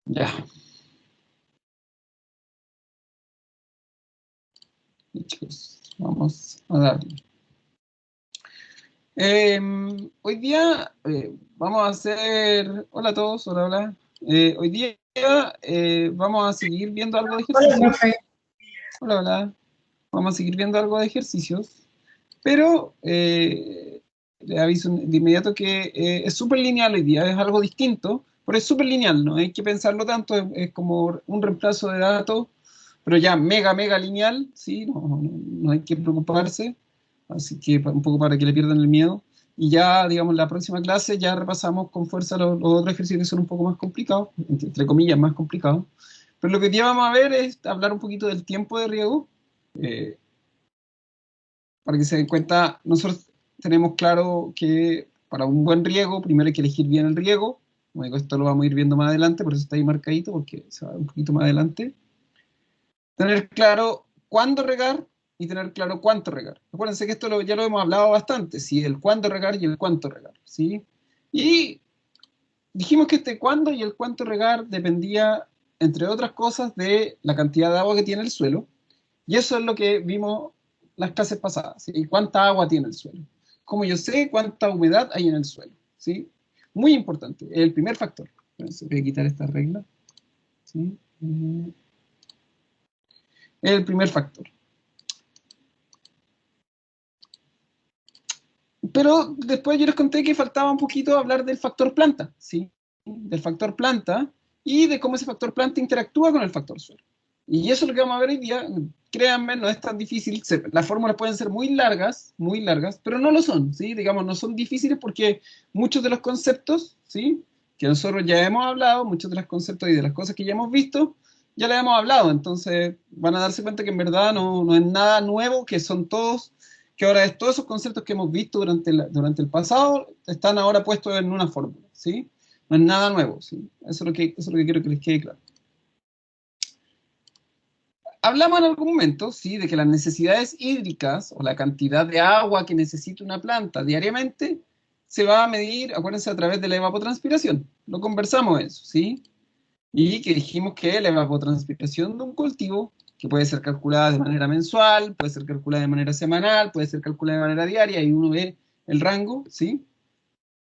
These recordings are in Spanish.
Ya, chicos, vamos a darle. Hoy día vamos a hacer... Hola a todos, hola, hola. Hoy día vamos a seguir viendo algo de Hola, ejercicios. profe. Hola, hola. Vamos a seguir viendo algo de ejercicios, pero le aviso de inmediato que es súper lineal hoy día, es algo distinto, pero es súper lineal, no hay que pensarlo tanto, es como un reemplazo de datos, pero ya mega, mega lineal, ¿sí? No hay que preocuparse, así que un poco para que le pierdan el miedo. Y ya, digamos, la próxima clase ya repasamos con fuerza los otros ejercicios que son un poco más complicados, entre comillas, más complicados. Pero lo que hoy día vamos a ver es hablar un poquito del tiempo de riego. eh, para que se den cuenta, nosotros tenemos claro que para un buen riego, primero hay que elegir bien el riego. Como digo, esto lo vamos a ir viendo más adelante, por eso está ahí marcadito, porque se va un poquito más adelante. Tener claro cuándo regar y tener claro cuánto regar. Acuérdense que ya lo hemos hablado bastante, ¿sí? El cuándo regar y el cuánto regar, ¿sí? Y dijimos que este cuándo y el cuánto regar dependía, entre otras cosas, de la cantidad de agua que tiene el suelo. Y eso es lo que vimos las clases pasadas, ¿sí? ¿Cuánta agua tiene el suelo? ¿Cómo yo sé cuánta humedad hay en el suelo? ¿Sí? Muy importante, el primer factor. Entonces, voy a quitar esta regla. ¿Sí? El primer factor. Pero después yo les conté que faltaba un poquito hablar del factor planta, ¿sí? Del factor planta y de cómo ese factor planta interactúa con el factor suelo. Y eso es lo que vamos a ver hoy día. Créanme, no es tan difícil. Las fórmulas pueden ser muy largas, pero no lo son, ¿sí? Digamos, no son difíciles porque muchos de los conceptos, ¿sí? Que nosotros ya hemos hablado, muchos de los conceptos y de las cosas que ya hemos visto, ya las hemos hablado. Entonces van a darse cuenta que en verdad no es nada nuevo, que son todos que ahora es todos esos conceptos que hemos visto durante el pasado están ahora puestos en una fórmula, ¿sí? No es nada nuevo, ¿sí? Eso es lo que quiero que les quede claro. Hablamos en algún momento, ¿sí? De que las necesidades hídricas o la cantidad de agua que necesita una planta diariamente se va a medir, acuérdense, a través de la evapotranspiración. Lo conversamos eso, ¿sí? Y que dijimos que la evapotranspiración de un cultivo, que puede ser calculada de manera mensual, puede ser calculada de manera semanal, puede ser calculada de manera diaria, y uno ve el rango, ¿sí?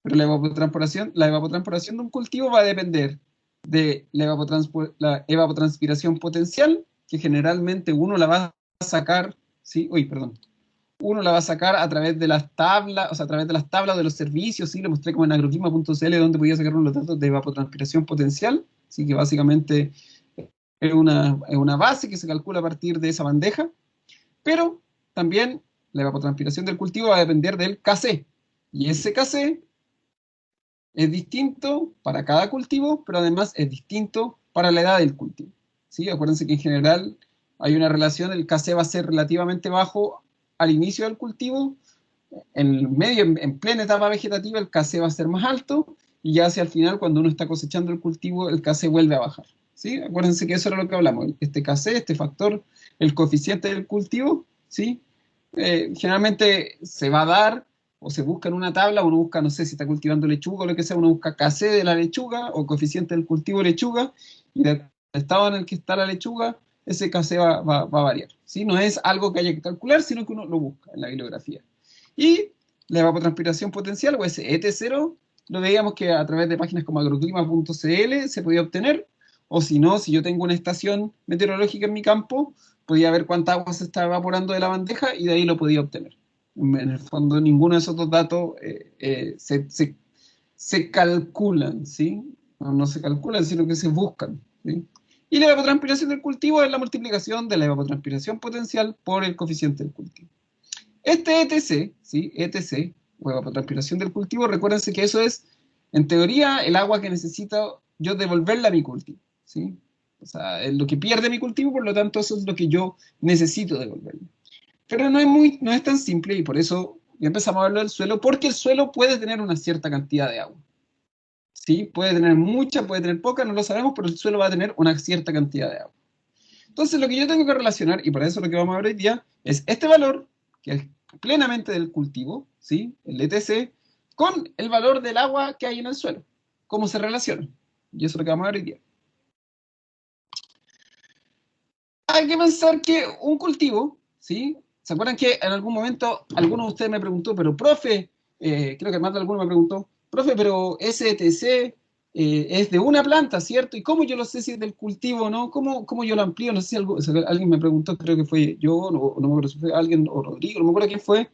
Pero la evapotranspiración de un cultivo va a depender de la evapotranspiración potencial, que generalmente uno la va a sacar, ¿sí? Uy, perdón. Uno la va a sacar a través de las tablas, o sea, a través de las tablas de los servicios, ¿sí? Lo mostré como en agroclima.cl, donde podía sacar los datos de evapotranspiración potencial, ¿sí? Que básicamente es una base que se calcula a partir de esa bandeja, pero también la evapotranspiración del cultivo va a depender del Kc, y ese Kc es distinto para cada cultivo, pero además es distinto para la edad del cultivo, ¿sí? Acuérdense que en general hay una relación, el Kc va a ser relativamente bajo al inicio del cultivo, en el medio, en plena etapa vegetativa, el Kc va a ser más alto, y ya hacia el final, cuando uno está cosechando el cultivo, el Kc vuelve a bajar, ¿sí? Acuérdense que eso era lo que hablamos, este Kc, este factor, el coeficiente del cultivo, ¿sí? Generalmente se va a dar o se busca en una tabla, uno busca, no sé, si está cultivando lechuga o lo que sea, uno busca Kc de la lechuga o coeficiente del cultivo de lechuga, y del estado en el que está la lechuga, ese Kc va a variar, ¿sí? No es algo que haya que calcular, sino que uno lo busca en la bibliografía. Y la evapotranspiración potencial, o ese ET0, lo veíamos que a través de páginas como agroclima.cl se podía obtener, o si no, si yo tengo una estación meteorológica en mi campo, podía ver cuánta agua se está evaporando de la bandeja y de ahí lo podía obtener. En el fondo, ninguno de esos dos datos se calculan, ¿sí? No se calculan, sino que se buscan, ¿sí? Y la evapotranspiración del cultivo es la multiplicación de la evapotranspiración potencial por el coeficiente del cultivo. Este ETC, ¿sí? ETC, o evapotranspiración del cultivo, recuérdense que eso es, en teoría, el agua que necesito yo devolverle a mi cultivo, ¿sí? O sea, es lo que pierde mi cultivo, por lo tanto, eso es lo que yo necesito devolverle. Pero no es tan simple, y por eso ya empezamos a hablar del suelo, porque el suelo puede tener una cierta cantidad de agua, ¿sí? Puede tener mucha, puede tener poca, no lo sabemos, pero el suelo va a tener una cierta cantidad de agua. Entonces, lo que yo tengo que relacionar, y para eso lo que vamos a ver hoy día, es este valor, que es plenamente del cultivo, ¿sí? El ETC, con el valor del agua que hay en el suelo. ¿Cómo se relaciona? Y eso es lo que vamos a ver hoy día. hay que pensar que un cultivo, ¿sí? ¿Se acuerdan que en algún momento alguno de ustedes me preguntó, pero profe, creo que más de alguno me preguntó, profe, pero STC es de una planta, ¿cierto? ¿Y cómo yo lo sé si es del cultivo o no? ¿Cómo yo lo amplío? No sé si alguien me preguntó, creo que fue yo, no me acuerdo si fue alguien, o Rodrigo, no me acuerdo quién fue,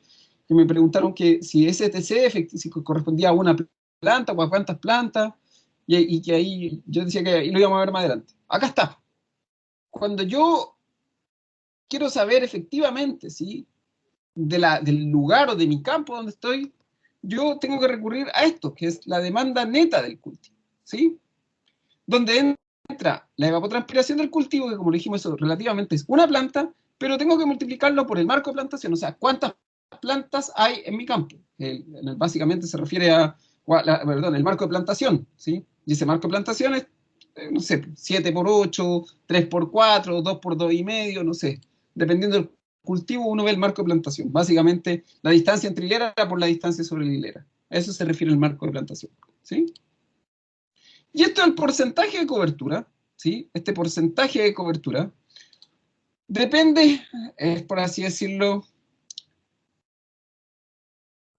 que me preguntaron que si STC si correspondía a una planta o a cuántas plantas, y que ahí yo decía que ahí lo íbamos a ver más adelante. Acá está. Cuando yo quiero saber efectivamente, ¿sí? Del lugar o de mi campo donde estoy, yo tengo que recurrir a esto, que es la demanda neta del cultivo, ¿sí? Donde entra la evapotranspiración del cultivo, que como dijimos, eso relativamente es una planta, pero tengo que multiplicarlo por el marco de plantación, o sea, cuántas plantas hay en mi campo. Básicamente se refiere perdón, el marco de plantación, ¿sí? Y ese marco de plantación es, no sé, 7 por 8, 3 por 4, 2 por 2 y medio, no sé. Dependiendo del cultivo, uno ve el marco de plantación. Básicamente, la distancia entre hilera por la distancia sobre la hilera. A eso se refiere el marco de plantación, ¿sí? Y esto es el porcentaje de cobertura, ¿sí? Este porcentaje de cobertura depende, por así decirlo,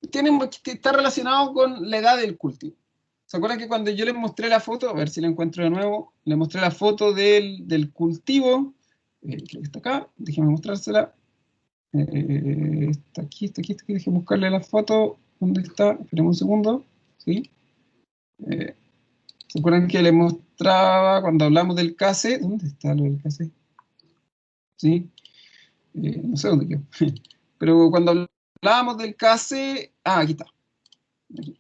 está relacionado con la edad del cultivo. ¿Se acuerdan que cuando yo les mostré la foto, a ver si la encuentro de nuevo, les mostré la foto del cultivo, creo que está acá, déjenme mostrársela, está aquí, déjenme buscarle la foto, ¿dónde está? Esperemos un segundo, ¿sí? Eh, ¿Se acuerdan que les mostraba cuando hablamos del CASE? ¿Dónde está lo del CASE? ¿Sí? No sé dónde quedó. Pero cuando hablábamos del CASE, aquí está. Aquí.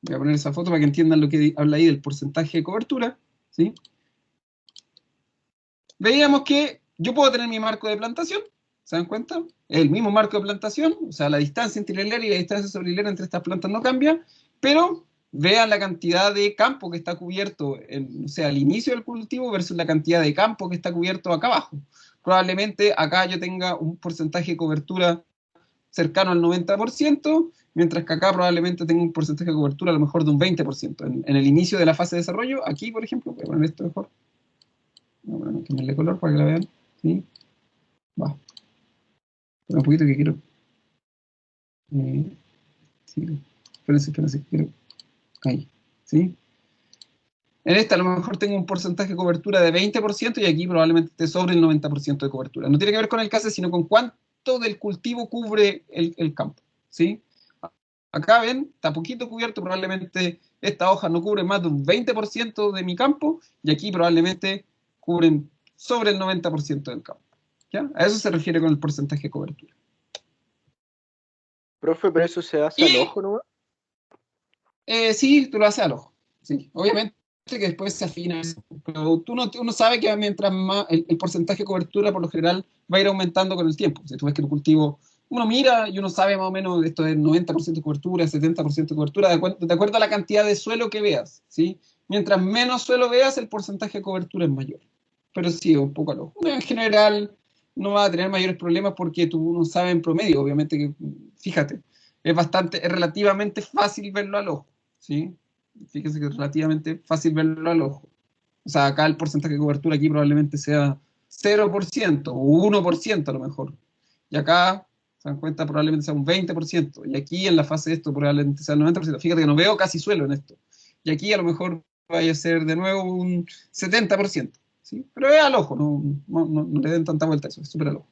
Voy a poner esa foto para que entiendan lo que habla ahí del porcentaje de cobertura, ¿sí? Veíamos que yo puedo tener mi marco de plantación, ¿se dan cuenta? Es el mismo marco de plantación, o sea, la distancia entre la hilera y la distancia sobre la hilera entre estas plantas no cambia, pero vean la cantidad de campo que está cubierto, o sea, al inicio del cultivo versus la cantidad de campo que está cubierto acá abajo. Probablemente acá yo tenga un porcentaje de cobertura cercano al 90%, mientras que acá probablemente tenga un porcentaje de cobertura a lo mejor de un 20%. En el inicio de la fase de desarrollo, aquí, por ejemplo, voy a poner esto mejor, voy a cambiarle color para que la vean, ¿sí? Va, un poquito que quiero, sí, espérense, quiero, ahí, ¿sí? En esta a lo mejor tengo un porcentaje de cobertura de 20% y aquí probablemente esté sobre el 90% de cobertura. No tiene que ver con el CASE, sino con cuánto del cultivo cubre el campo, ¿sí? Acá ven, está poquito cubierto, probablemente esta hoja no cubre más de un 20% de mi campo y aquí probablemente cubren sobre el 90% del campo. ¿Ya? A eso se refiere con el porcentaje de cobertura. Profe, pero eso se hace al Y ojo, ¿no? sí, tú lo haces al ojo. Sí, obviamente que después se afina eso, pero uno sabe que mientras más el porcentaje de cobertura por lo general va a ir aumentando con el tiempo. Si tú ves que tu cultivo, uno mira y uno sabe más o menos esto es 90% de cobertura, 70% de cobertura, de acuerdo a la cantidad de suelo que veas, ¿sí? Mientras menos suelo veas, el porcentaje de cobertura es mayor. Pero sí, un poco al ojo. En general no va a tener mayores problemas porque tú no sabes en promedio, obviamente que, fíjate, es relativamente fácil verlo al ojo, ¿sí? Fíjense que es relativamente fácil verlo al ojo. O sea, acá el porcentaje de cobertura aquí probablemente sea 0% o 1% a lo mejor. Y acá, se dan cuenta, probablemente sea un 20%. Y aquí en la fase de esto probablemente sea el 90%. Fíjate que no veo casi suelo en esto. Y aquí a lo mejor vaya a ser de nuevo un 70%. ¿Sí? Pero es al ojo, no le den tanta vuelta a eso, es súper al ojo.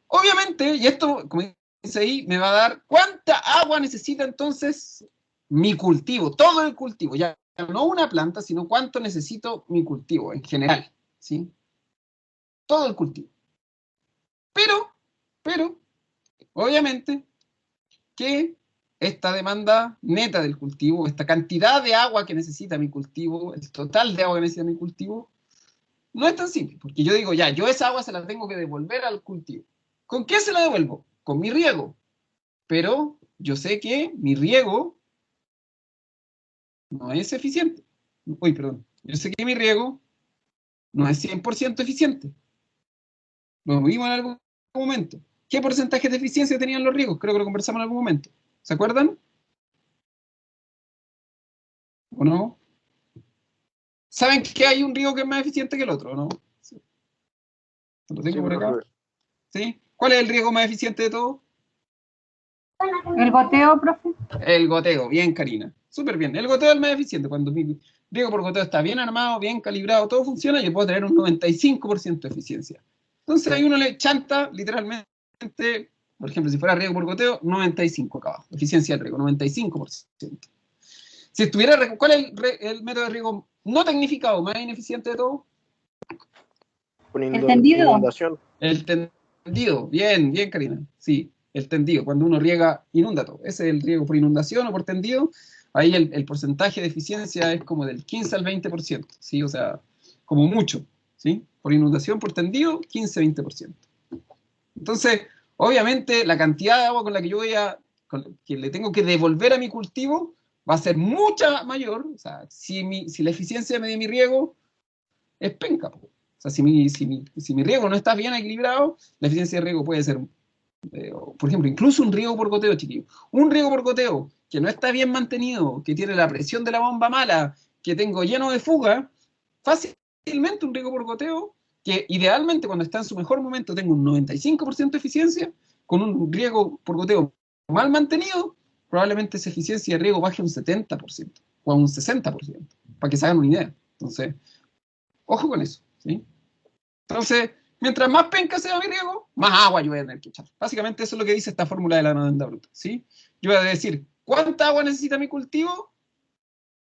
Obviamente, y esto, como dice ahí, me va a dar cuánta agua necesita entonces mi cultivo, todo el cultivo, ya no una planta, sino cuánto necesito mi cultivo en general, ¿sí? Todo el cultivo. Pero, pero, obviamente que esta demanda neta del cultivo, esta cantidad de agua que necesita mi cultivo, el total de agua que necesita mi cultivo, no es tan simple, porque yo digo, ya, yo esa agua se la tengo que devolver al cultivo. ¿Con qué se la devuelvo? Con mi riego. Pero yo sé que mi riego no es eficiente. Uy, perdón. Yo sé que mi riego no es 100% eficiente. Lo vimos en algún momento. ¿Qué porcentaje de eficiencia tenían los riegos? Creo que lo conversamos en algún momento. ¿Se acuerdan? ¿O no? ¿Saben que hay un riego que es más eficiente que el otro, no? Sí. Lo tengo por acá. ¿Sí? ¿Cuál es el riego más eficiente de todos? El goteo, profe. El goteo, bien, Karina. Súper bien. El goteo es el más eficiente. Cuando mi riego por goteo está bien armado, bien calibrado, todo funciona, yo puedo tener un 95% de eficiencia. Entonces ahí uno le chanta, literalmente, por ejemplo, si fuera riego por goteo, 95 acá abajo. Eficiencia del riego, 95%. Si estuviera, ¿cuál es el método de riego no tecnificado más ineficiente de todo? El tendido. Inundación. El tendido. Bien, bien, Karina. Sí, el tendido. Cuando uno riega, inunda todo. Ese es el riego por inundación o por tendido. Ahí el porcentaje de eficiencia es como del 15 al 20%. ¿Sí? O sea, como mucho. ¿Sí? Por inundación, por tendido, 15-20%. Entonces, obviamente, la cantidad de agua con la que yo que le tengo que devolver a mi cultivo va a ser mucha mayor. O sea, si la eficiencia de mi riego es penca. O sea, si mi riego no está bien equilibrado, la eficiencia de riego puede ser, por ejemplo, incluso un riego por goteo, chiquillo. Un riego por goteo que no está bien mantenido, que tiene la presión de la bomba mala, que tengo lleno de fuga, fácilmente un riego por goteo, que idealmente cuando está en su mejor momento tengo un 95% de eficiencia, con un riego por goteo mal mantenido, probablemente esa eficiencia de riego baje a un 70% o a un 60%, para que se hagan una idea. Entonces, ojo con eso, ¿sí? Entonces, mientras más penca sea mi riego, más agua yo voy a tener que echar. Básicamente eso es lo que dice esta fórmula de la demanda bruta, ¿sí? Yo voy a decir cuánta agua necesita mi cultivo,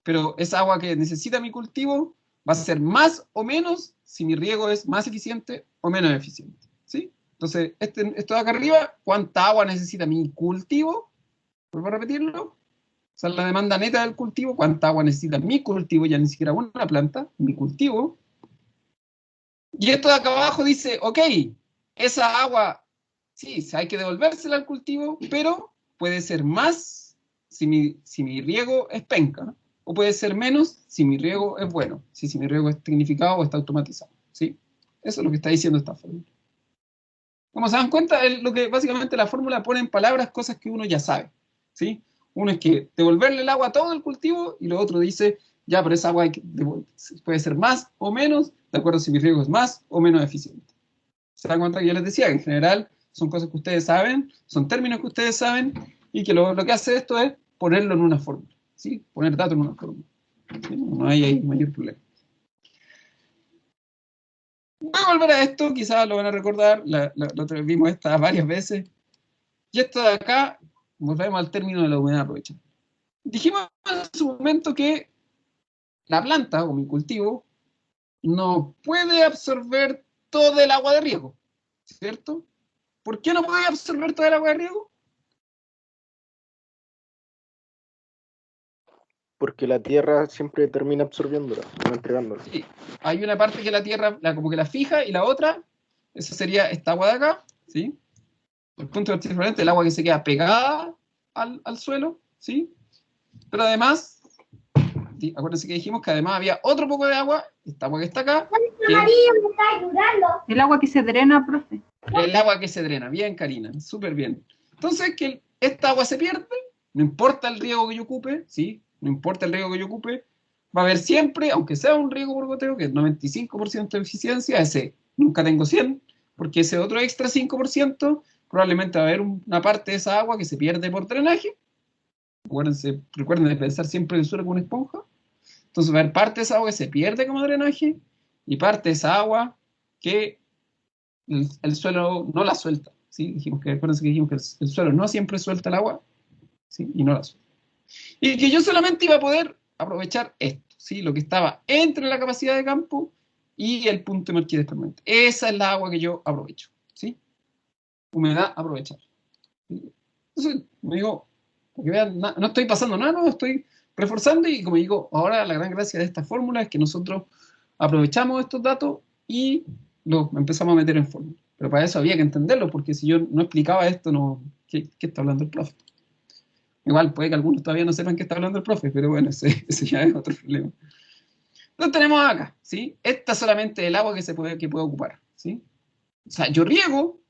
pero esa agua que necesita mi cultivo va a ser más o menos si mi riego es más eficiente o menos eficiente, ¿sí? Entonces, esto de acá arriba, cuánta agua necesita mi cultivo, vuelvo a repetirlo, o sea, la demanda neta del cultivo, cuánta agua necesita mi cultivo, ya ni siquiera una planta, mi cultivo. Y esto de acá abajo dice, ok, esa agua, sí, hay que devolvérsela al cultivo, pero puede ser más si mi riego es penca, o puede ser menos si mi riego es bueno, si mi riego es tecnificado o está automatizado, ¿sí? Eso es lo que está diciendo esta fórmula. Como se dan cuenta, lo que básicamente la fórmula pone en palabras cosas que uno ya sabe, ¿sí? Uno es que devolverle el agua a todo el cultivo, y lo otro dice, ya, pero esa agua puede ser más o menos, de acuerdo si mi riego es más o menos eficiente. Se dan cuenta que yo les decía que en general son cosas que ustedes saben, son términos que ustedes saben, y que lo que hace esto es ponerlo en una fórmula, ¿sí? Poner datos en una fórmula. ¿Sí? No hay ahí mayor problema. Voy a volver a esto, quizás lo van a recordar, la otra vez vimos esta varias veces. Y esto de acá, volvemos al término de la humedad aprovechada. Dijimos en su momento que la planta o mi cultivo no puede absorber todo el agua de riego, ¿cierto? ¿Por qué no puede absorber todo el agua de riego? Porque la tierra siempre termina absorbiéndola, no entregándola. Sí, hay una parte que la tierra como que la fija y la otra, esa sería esta agua de acá, ¿sí? El punto de diferente, el agua que se queda pegada al suelo, ¿sí? Pero además, acuérdense que dijimos que además había otro poco de agua, esta agua que está acá, que El agua que se drena, profe. el agua que se drena. Bien, Karina, súper bien. Entonces, que esta agua se pierde, no importa el riego que yo ocupe, ¿sí? No importa el riego que yo ocupe, va a haber siempre, aunque sea un riego por goteo, que es 95% de eficiencia, ese nunca tengo 100, porque ese otro extra 5%, probablemente va a haber una parte de esa agua que se pierde por drenaje. Recuerden de pensar siempre el suelo como una esponja. Entonces va a haber parte de esa agua que se pierde como drenaje y parte de esa agua que el suelo no la suelta, ¿sí? Acuérdense que dijimos que el suelo no siempre suelta el agua, ¿sí? Y no la suelta. Y que yo solamente iba a poder aprovechar esto, ¿sí? Lo que estaba entre la capacidad de campo y el punto de Mercader permanente. Esa es la agua que yo aprovecho, ¿sí? Humedad aprovechar. Entonces, me digo, porque vean, no estoy pasando nada, no, estoy reforzando y como digo, ahora la gran gracia de esta fórmula es que nosotros aprovechamos estos datos y los empezamos a meter en fórmula. Pero para eso había que entenderlo, porque si yo no explicaba esto, ¿qué está hablando el profe? Igual puede que algunos todavía no sepan qué está hablando el profe, pero bueno, ese ya es otro problema. Lo tenemos acá, ¿sí? Esta es solamente el agua que puede ocupar, ¿sí? O sea, yo riego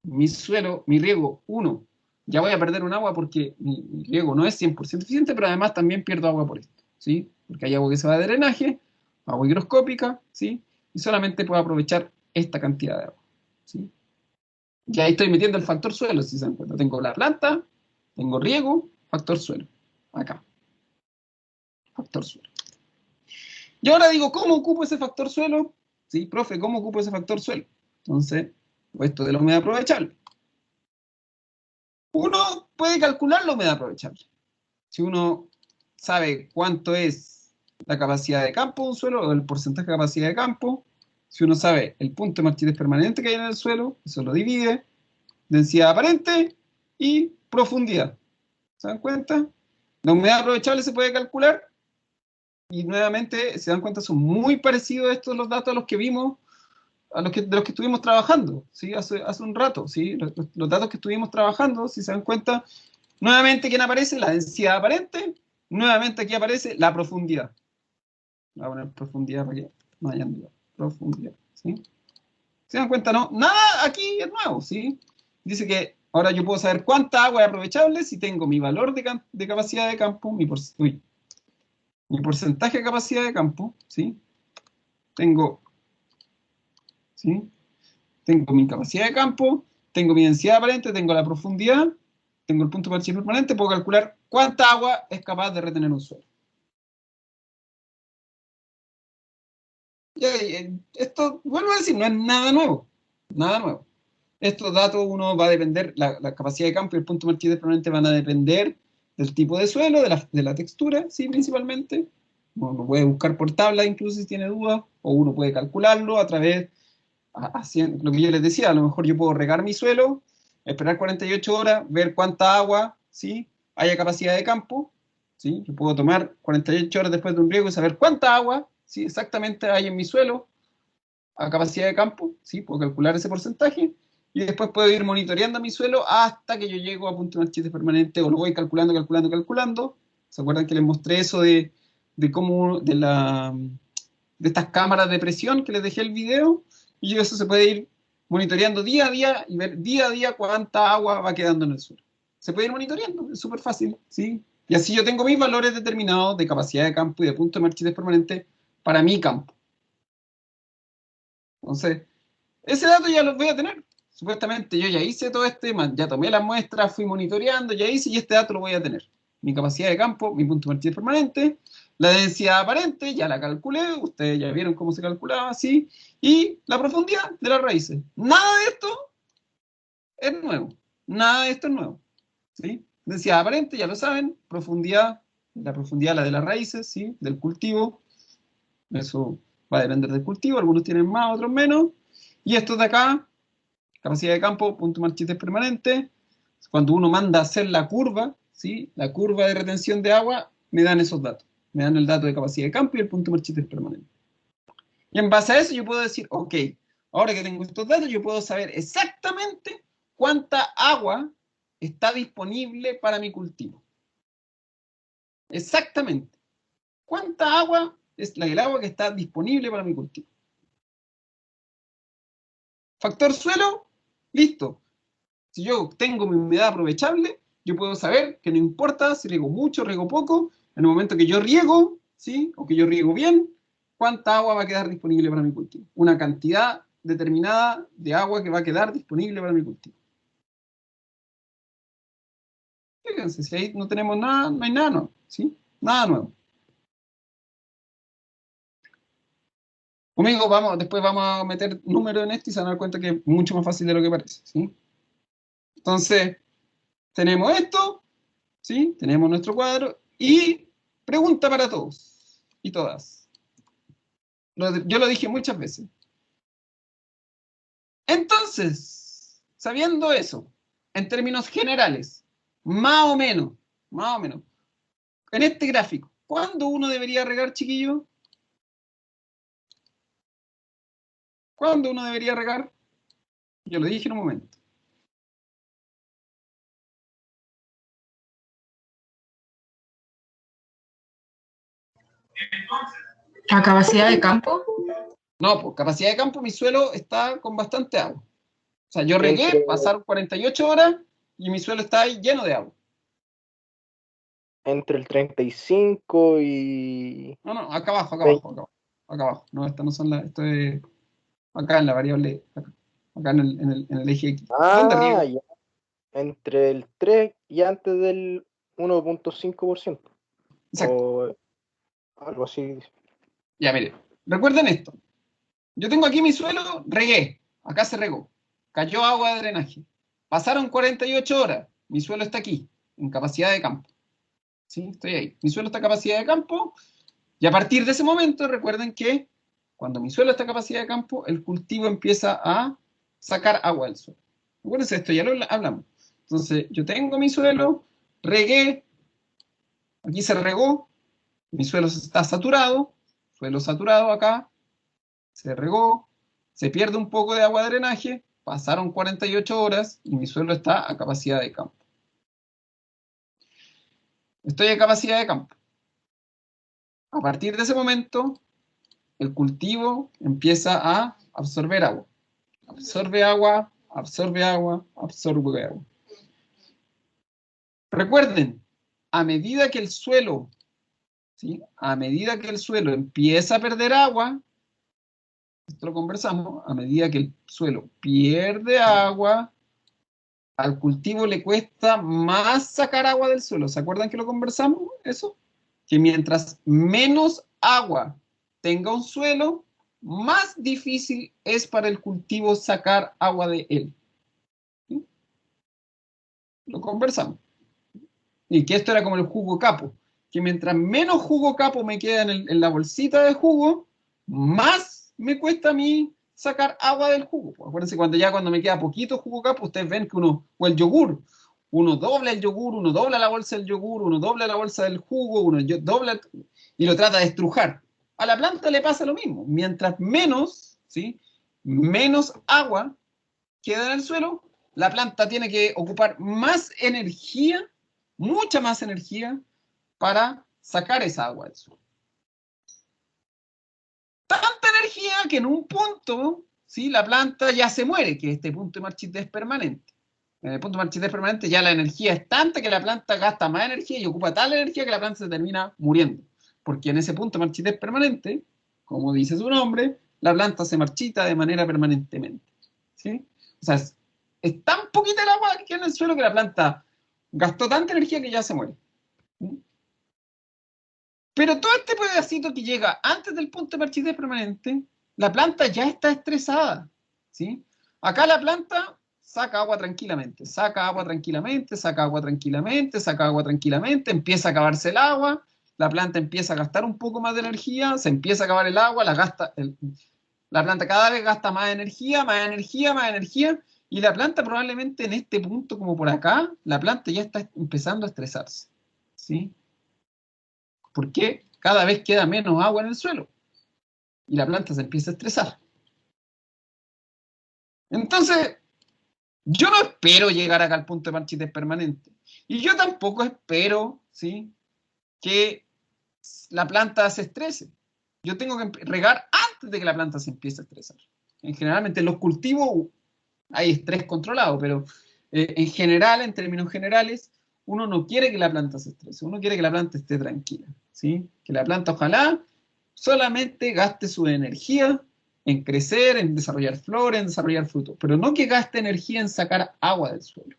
mi suelo, mi riego 1, ya voy a perder un agua porque mi riego no es 100% eficiente, pero además también pierdo agua por esto, ¿sí? Porque hay agua que se va de drenaje, agua higroscópica, ¿sí? Y solamente puedo aprovechar esta cantidad de agua, ¿sí? Y ahí estoy metiendo el factor suelo, si se dan cuenta. Tengo la planta, tengo riego, factor suelo. Acá. Factor suelo. Y ahora digo, ¿cómo ocupo ese factor suelo? Sí, profe, ¿cómo ocupo ese factor suelo? Entonces, esto de la humedad aprovechable. Uno puede calcular la humedad aprovechable. Si uno sabe cuánto es la capacidad de campo de un suelo, o el porcentaje de capacidad de campo, si uno sabe el punto de marchitez permanente que hay en el suelo, eso lo divide, densidad aparente y profundidad. ¿Se dan cuenta? La humedad aprovechable se puede calcular y nuevamente, se dan cuenta, son muy parecidos estos los datos a los que vimos, de los que estuvimos trabajando, ¿sí? Hace un rato, ¿sí? Los datos que estuvimos trabajando, si se dan cuenta, nuevamente, ¿quién aparece? La densidad aparente, nuevamente aquí aparece la profundidad. Voy a poner profundidad para que no hayan duda. Profundidad, ¿sí? ¿Se dan cuenta? No, nada aquí es nuevo, ¿sí? Dice que ahora yo puedo saber cuánta agua es aprovechable si tengo mi valor de capacidad de campo, mi porcentaje de capacidad de campo, ¿sí? Tengo, ¿sí? Tengo mi capacidad de campo, tengo mi densidad aparente, tengo la profundidad, tengo el punto de marchitez permanente, puedo calcular cuánta agua es capaz de retener un suelo. Y esto, vuelvo a decir, no es nada nuevo, nada nuevo. Estos datos uno va a depender, la capacidad de campo y el punto de marchitez permanente van a depender del tipo de suelo, de la textura, sí, principalmente. Uno puede buscar por tabla incluso si tiene dudas, o uno puede calcularlo a través, haciendo lo que yo les decía, a lo mejor yo puedo regar mi suelo, esperar 48 horas, ver cuánta agua, ¿sí? Haya capacidad de campo, ¿sí? Yo puedo tomar 48 horas después de un riego y saber cuánta agua, ¿sí? Exactamente hay en mi suelo, a capacidad de campo, ¿sí? Puedo calcular ese porcentaje, y después puedo ir monitoreando mi suelo hasta que yo llego a punto de marchitez permanente, o lo voy calculando, calculando, calculando. ¿Se acuerdan que les mostré eso de cómo, de estas cámaras de presión que les dejé el video? Y eso se puede ir monitoreando día a día y ver día a día cuánta agua va quedando en el suelo. Se puede ir monitoreando, es súper fácil, ¿sí? Y así yo tengo mis valores determinados de capacidad de campo y de punto de marchitez permanente para mi campo. Entonces, ese dato ya lo voy a tener. Supuestamente yo ya hice todo ya tomé las muestras, fui monitoreando, ya hice, y este dato lo voy a tener. Mi capacidad de campo, mi punto de marchitez permanente, la densidad aparente, ya la calculé, ustedes ya vieron cómo se calculaba, ¿sí? Y la profundidad de las raíces. Nada de esto es nuevo. Nada de esto es nuevo, ¿sí? Densidad aparente, ya lo saben, profundidad, la profundidad, la de las raíces, ¿sí? Del cultivo. Eso va a depender del cultivo, algunos tienen más, otros menos. Y estos de acá, capacidad de campo, punto de marchitez permanente. Cuando uno manda a hacer la curva, ¿sí? La curva de retención de agua, me dan esos datos. Me dan el dato de capacidad de campo y el punto de marchitez permanente. Y en base a eso yo puedo decir, ok, ahora que tengo estos datos, yo puedo saber exactamente cuánta agua está disponible para mi cultivo. Exactamente. ¿Cuánta agua es el agua que está disponible para mi cultivo? Factor suelo, listo. Si yo tengo mi humedad aprovechable, yo puedo saber que no importa si riego mucho, riego poco, en el momento que yo riego, ¿sí? O que yo riego bien, cuánta agua va a quedar disponible para mi cultivo. Una cantidad determinada de agua que va a quedar disponible para mi cultivo. Fíjense, si ahí no tenemos nada, no hay nada nuevo, ¿sí? Nada nuevo. Conmigo después vamos a meter números en esto y se van a dar cuenta que es mucho más fácil de lo que parece, ¿sí? Entonces, tenemos esto, ¿sí? Tenemos nuestro cuadro y pregunta para todos y todas. Yo lo dije muchas veces. Entonces, sabiendo eso, en términos generales, más o menos, en este gráfico, ¿cuándo uno debería regar, chiquillo? ¿Cuándo uno debería regar? Yo lo dije en un momento. ¿A capacidad de campo? No, pues capacidad de campo, mi suelo está con bastante agua. O sea, yo regué, pasaron 48 horas y mi suelo está ahí lleno de agua. Entre el 35 y... No, acá abajo. acá abajo. No, estas no son las, esto es acá en la variable, acá en el eje X. ¿Dónde riego? Ya. Entre el 3 y antes del 1.5%. Exacto. O algo así. Ya, mire. Recuerden esto. Yo tengo aquí mi suelo, regué. Acá se regó. Cayó agua de drenaje. Pasaron 48 horas. Mi suelo está aquí, en capacidad de campo. ¿Sí? Estoy ahí. Mi suelo está en capacidad de campo. Y a partir de ese momento, recuerden que cuando mi suelo está en capacidad de campo, el cultivo empieza a sacar agua del suelo. Acuérdense, esto ya lo hablamos. Entonces, yo tengo mi suelo, regué, aquí se regó, mi suelo está saturado, suelo saturado acá, se regó, se pierde un poco de agua de drenaje, pasaron 48 horas y mi suelo está a capacidad de campo. Estoy a capacidad de campo. A partir de ese momento, el cultivo empieza a absorber agua. Absorbe agua, absorbe agua, absorbe agua. Recuerden, a medida que el suelo, ¿sí? A medida que el suelo empieza a perder agua, esto lo conversamos, a medida que el suelo pierde agua, al cultivo le cuesta más sacar agua del suelo. ¿Se acuerdan que lo conversamos? Eso. Que mientras menos agua tenga un suelo, más difícil es para el cultivo sacar agua de él. ¿Sí? Lo conversamos. Y que esto era como el jugo capo. Que mientras menos jugo capo me queda en la bolsita de jugo, más me cuesta a mí sacar agua del jugo. Pues acuérdense, cuando me queda poquito jugo capo, ustedes ven que o el yogur, uno dobla el yogur, uno dobla la bolsa del yogur, uno dobla la bolsa del jugo, dobla y lo trata de estrujar. A la planta le pasa lo mismo. Mientras menos, ¿sí? Menos agua queda en el suelo, la planta tiene que ocupar más energía, mucha más energía, para sacar esa agua del suelo. Tanta energía que en un punto, ¿sí? La planta ya se muere, que es este punto de marchitez permanente. En el punto de marchitez permanente ya la energía es tanta que la planta gasta más energía y ocupa tal energía que la planta se termina muriendo. Porque en ese punto de marchitez permanente, como dice su nombre, la planta se marchita de manera permanentemente. ¿Sí? O sea, es tan poquita el agua que en el suelo que la planta gastó tanta energía que ya se muere. ¿Sí? Pero todo este pedacito que llega antes del punto de marchitez permanente, la planta ya está estresada. ¿Sí? Acá la planta saca agua tranquilamente, saca agua tranquilamente, saca agua tranquilamente, saca agua tranquilamente, empieza a acabarse el agua, la planta empieza a gastar un poco más de energía, se empieza a acabar el agua, la planta cada vez gasta más energía, más energía, más energía, y la planta probablemente en este punto, como por acá, la planta ya está empezando a estresarse. ¿Sí? Porque cada vez queda menos agua en el suelo y la planta se empieza a estresar. Entonces, yo no espero llegar acá al punto de marchitez permanente. Y yo tampoco espero, ¿sí?, que la planta se estrese. Yo tengo que regar antes de que la planta se empiece a estresar. Generalmente en los cultivos hay estrés controlado, pero en general, en términos generales, uno no quiere que la planta se estrese, uno quiere que la planta esté tranquila, ¿sí? Que la planta ojalá solamente gaste su energía en crecer, en desarrollar flores, en desarrollar frutos, pero no que gaste energía en sacar agua del suelo.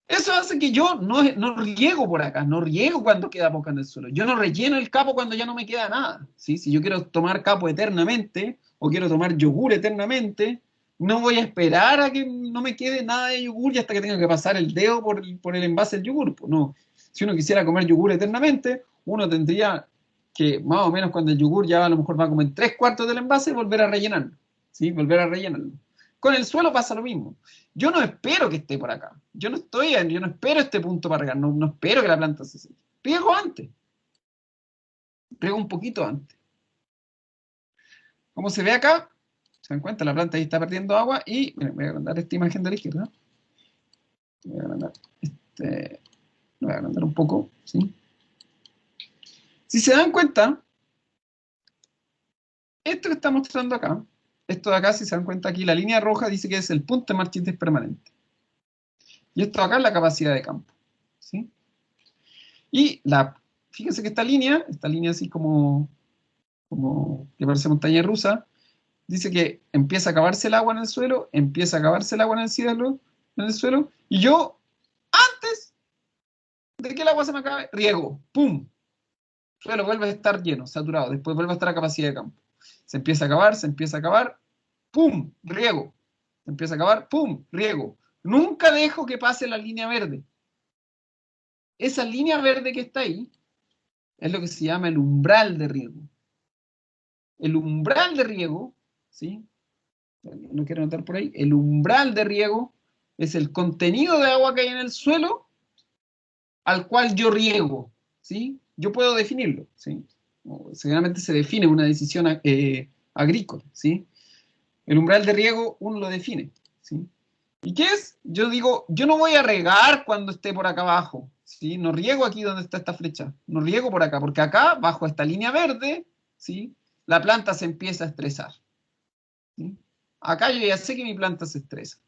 Eso hace que yo no riego por acá, no riego cuando queda poca en el suelo. Yo no relleno el capo cuando ya no me queda nada. ¿Sí? Si yo quiero tomar capo eternamente o quiero tomar yogur eternamente, no voy a esperar a que no me quede nada de yogur y hasta que tenga que pasar el dedo por el envase del yogur. Pues no. Si uno quisiera comer yogur eternamente, uno tendría que, más o menos cuando el yogur ya a lo mejor va a comer 3/4 del envase, volver a rellenarlo. ¿Sí? Volver a rellenarlo. Con el suelo pasa lo mismo. Yo no espero que esté por acá. Yo no espero este punto para regar. No espero que la planta se seque. Riego antes. Riego un poquito antes. Como se ve acá, se dan cuenta, la planta ahí está perdiendo agua y, miren, voy a agrandar esta imagen de la izquierda. Voy a agrandar un poco, ¿sí? Si se dan cuenta, esto que está mostrando acá, esto de acá, si se dan cuenta aquí, la línea roja dice que es el punto de marchitez permanente. Y esto de acá es la capacidad de campo, ¿sí? Y fíjense que esta línea así como como que parece montaña rusa, dice que empieza a acabarse el agua en el suelo, empieza a acabarse el agua en el cielo, en el suelo, y yo, antes de que el agua se me acabe, riego, ¡pum! El suelo vuelve a estar lleno, saturado, después vuelve a estar a capacidad de campo. Se empieza a acabar, se empieza a acabar, ¡pum! Riego. Se empieza a acabar, ¡pum! Riego. Nunca dejo que pase la línea verde. Esa línea verde que está ahí es lo que se llama el umbral de riego. El umbral de riego, ¿sí? No quiero anotar por ahí, el umbral de riego es el contenido de agua que hay en el suelo al cual yo riego, ¿sí? Yo puedo definirlo, ¿sí? Seguramente se define una decisión agrícola, ¿sí? El umbral de riego uno lo define, ¿sí? ¿Y qué es? Yo digo, yo no voy a regar cuando esté por acá abajo, ¿sí? No riego aquí donde está esta flecha, no riego por acá, porque acá, bajo esta línea verde, ¿sí? La planta se empieza a estresar, ¿sí? Acá yo ya sé que mi planta se estresa.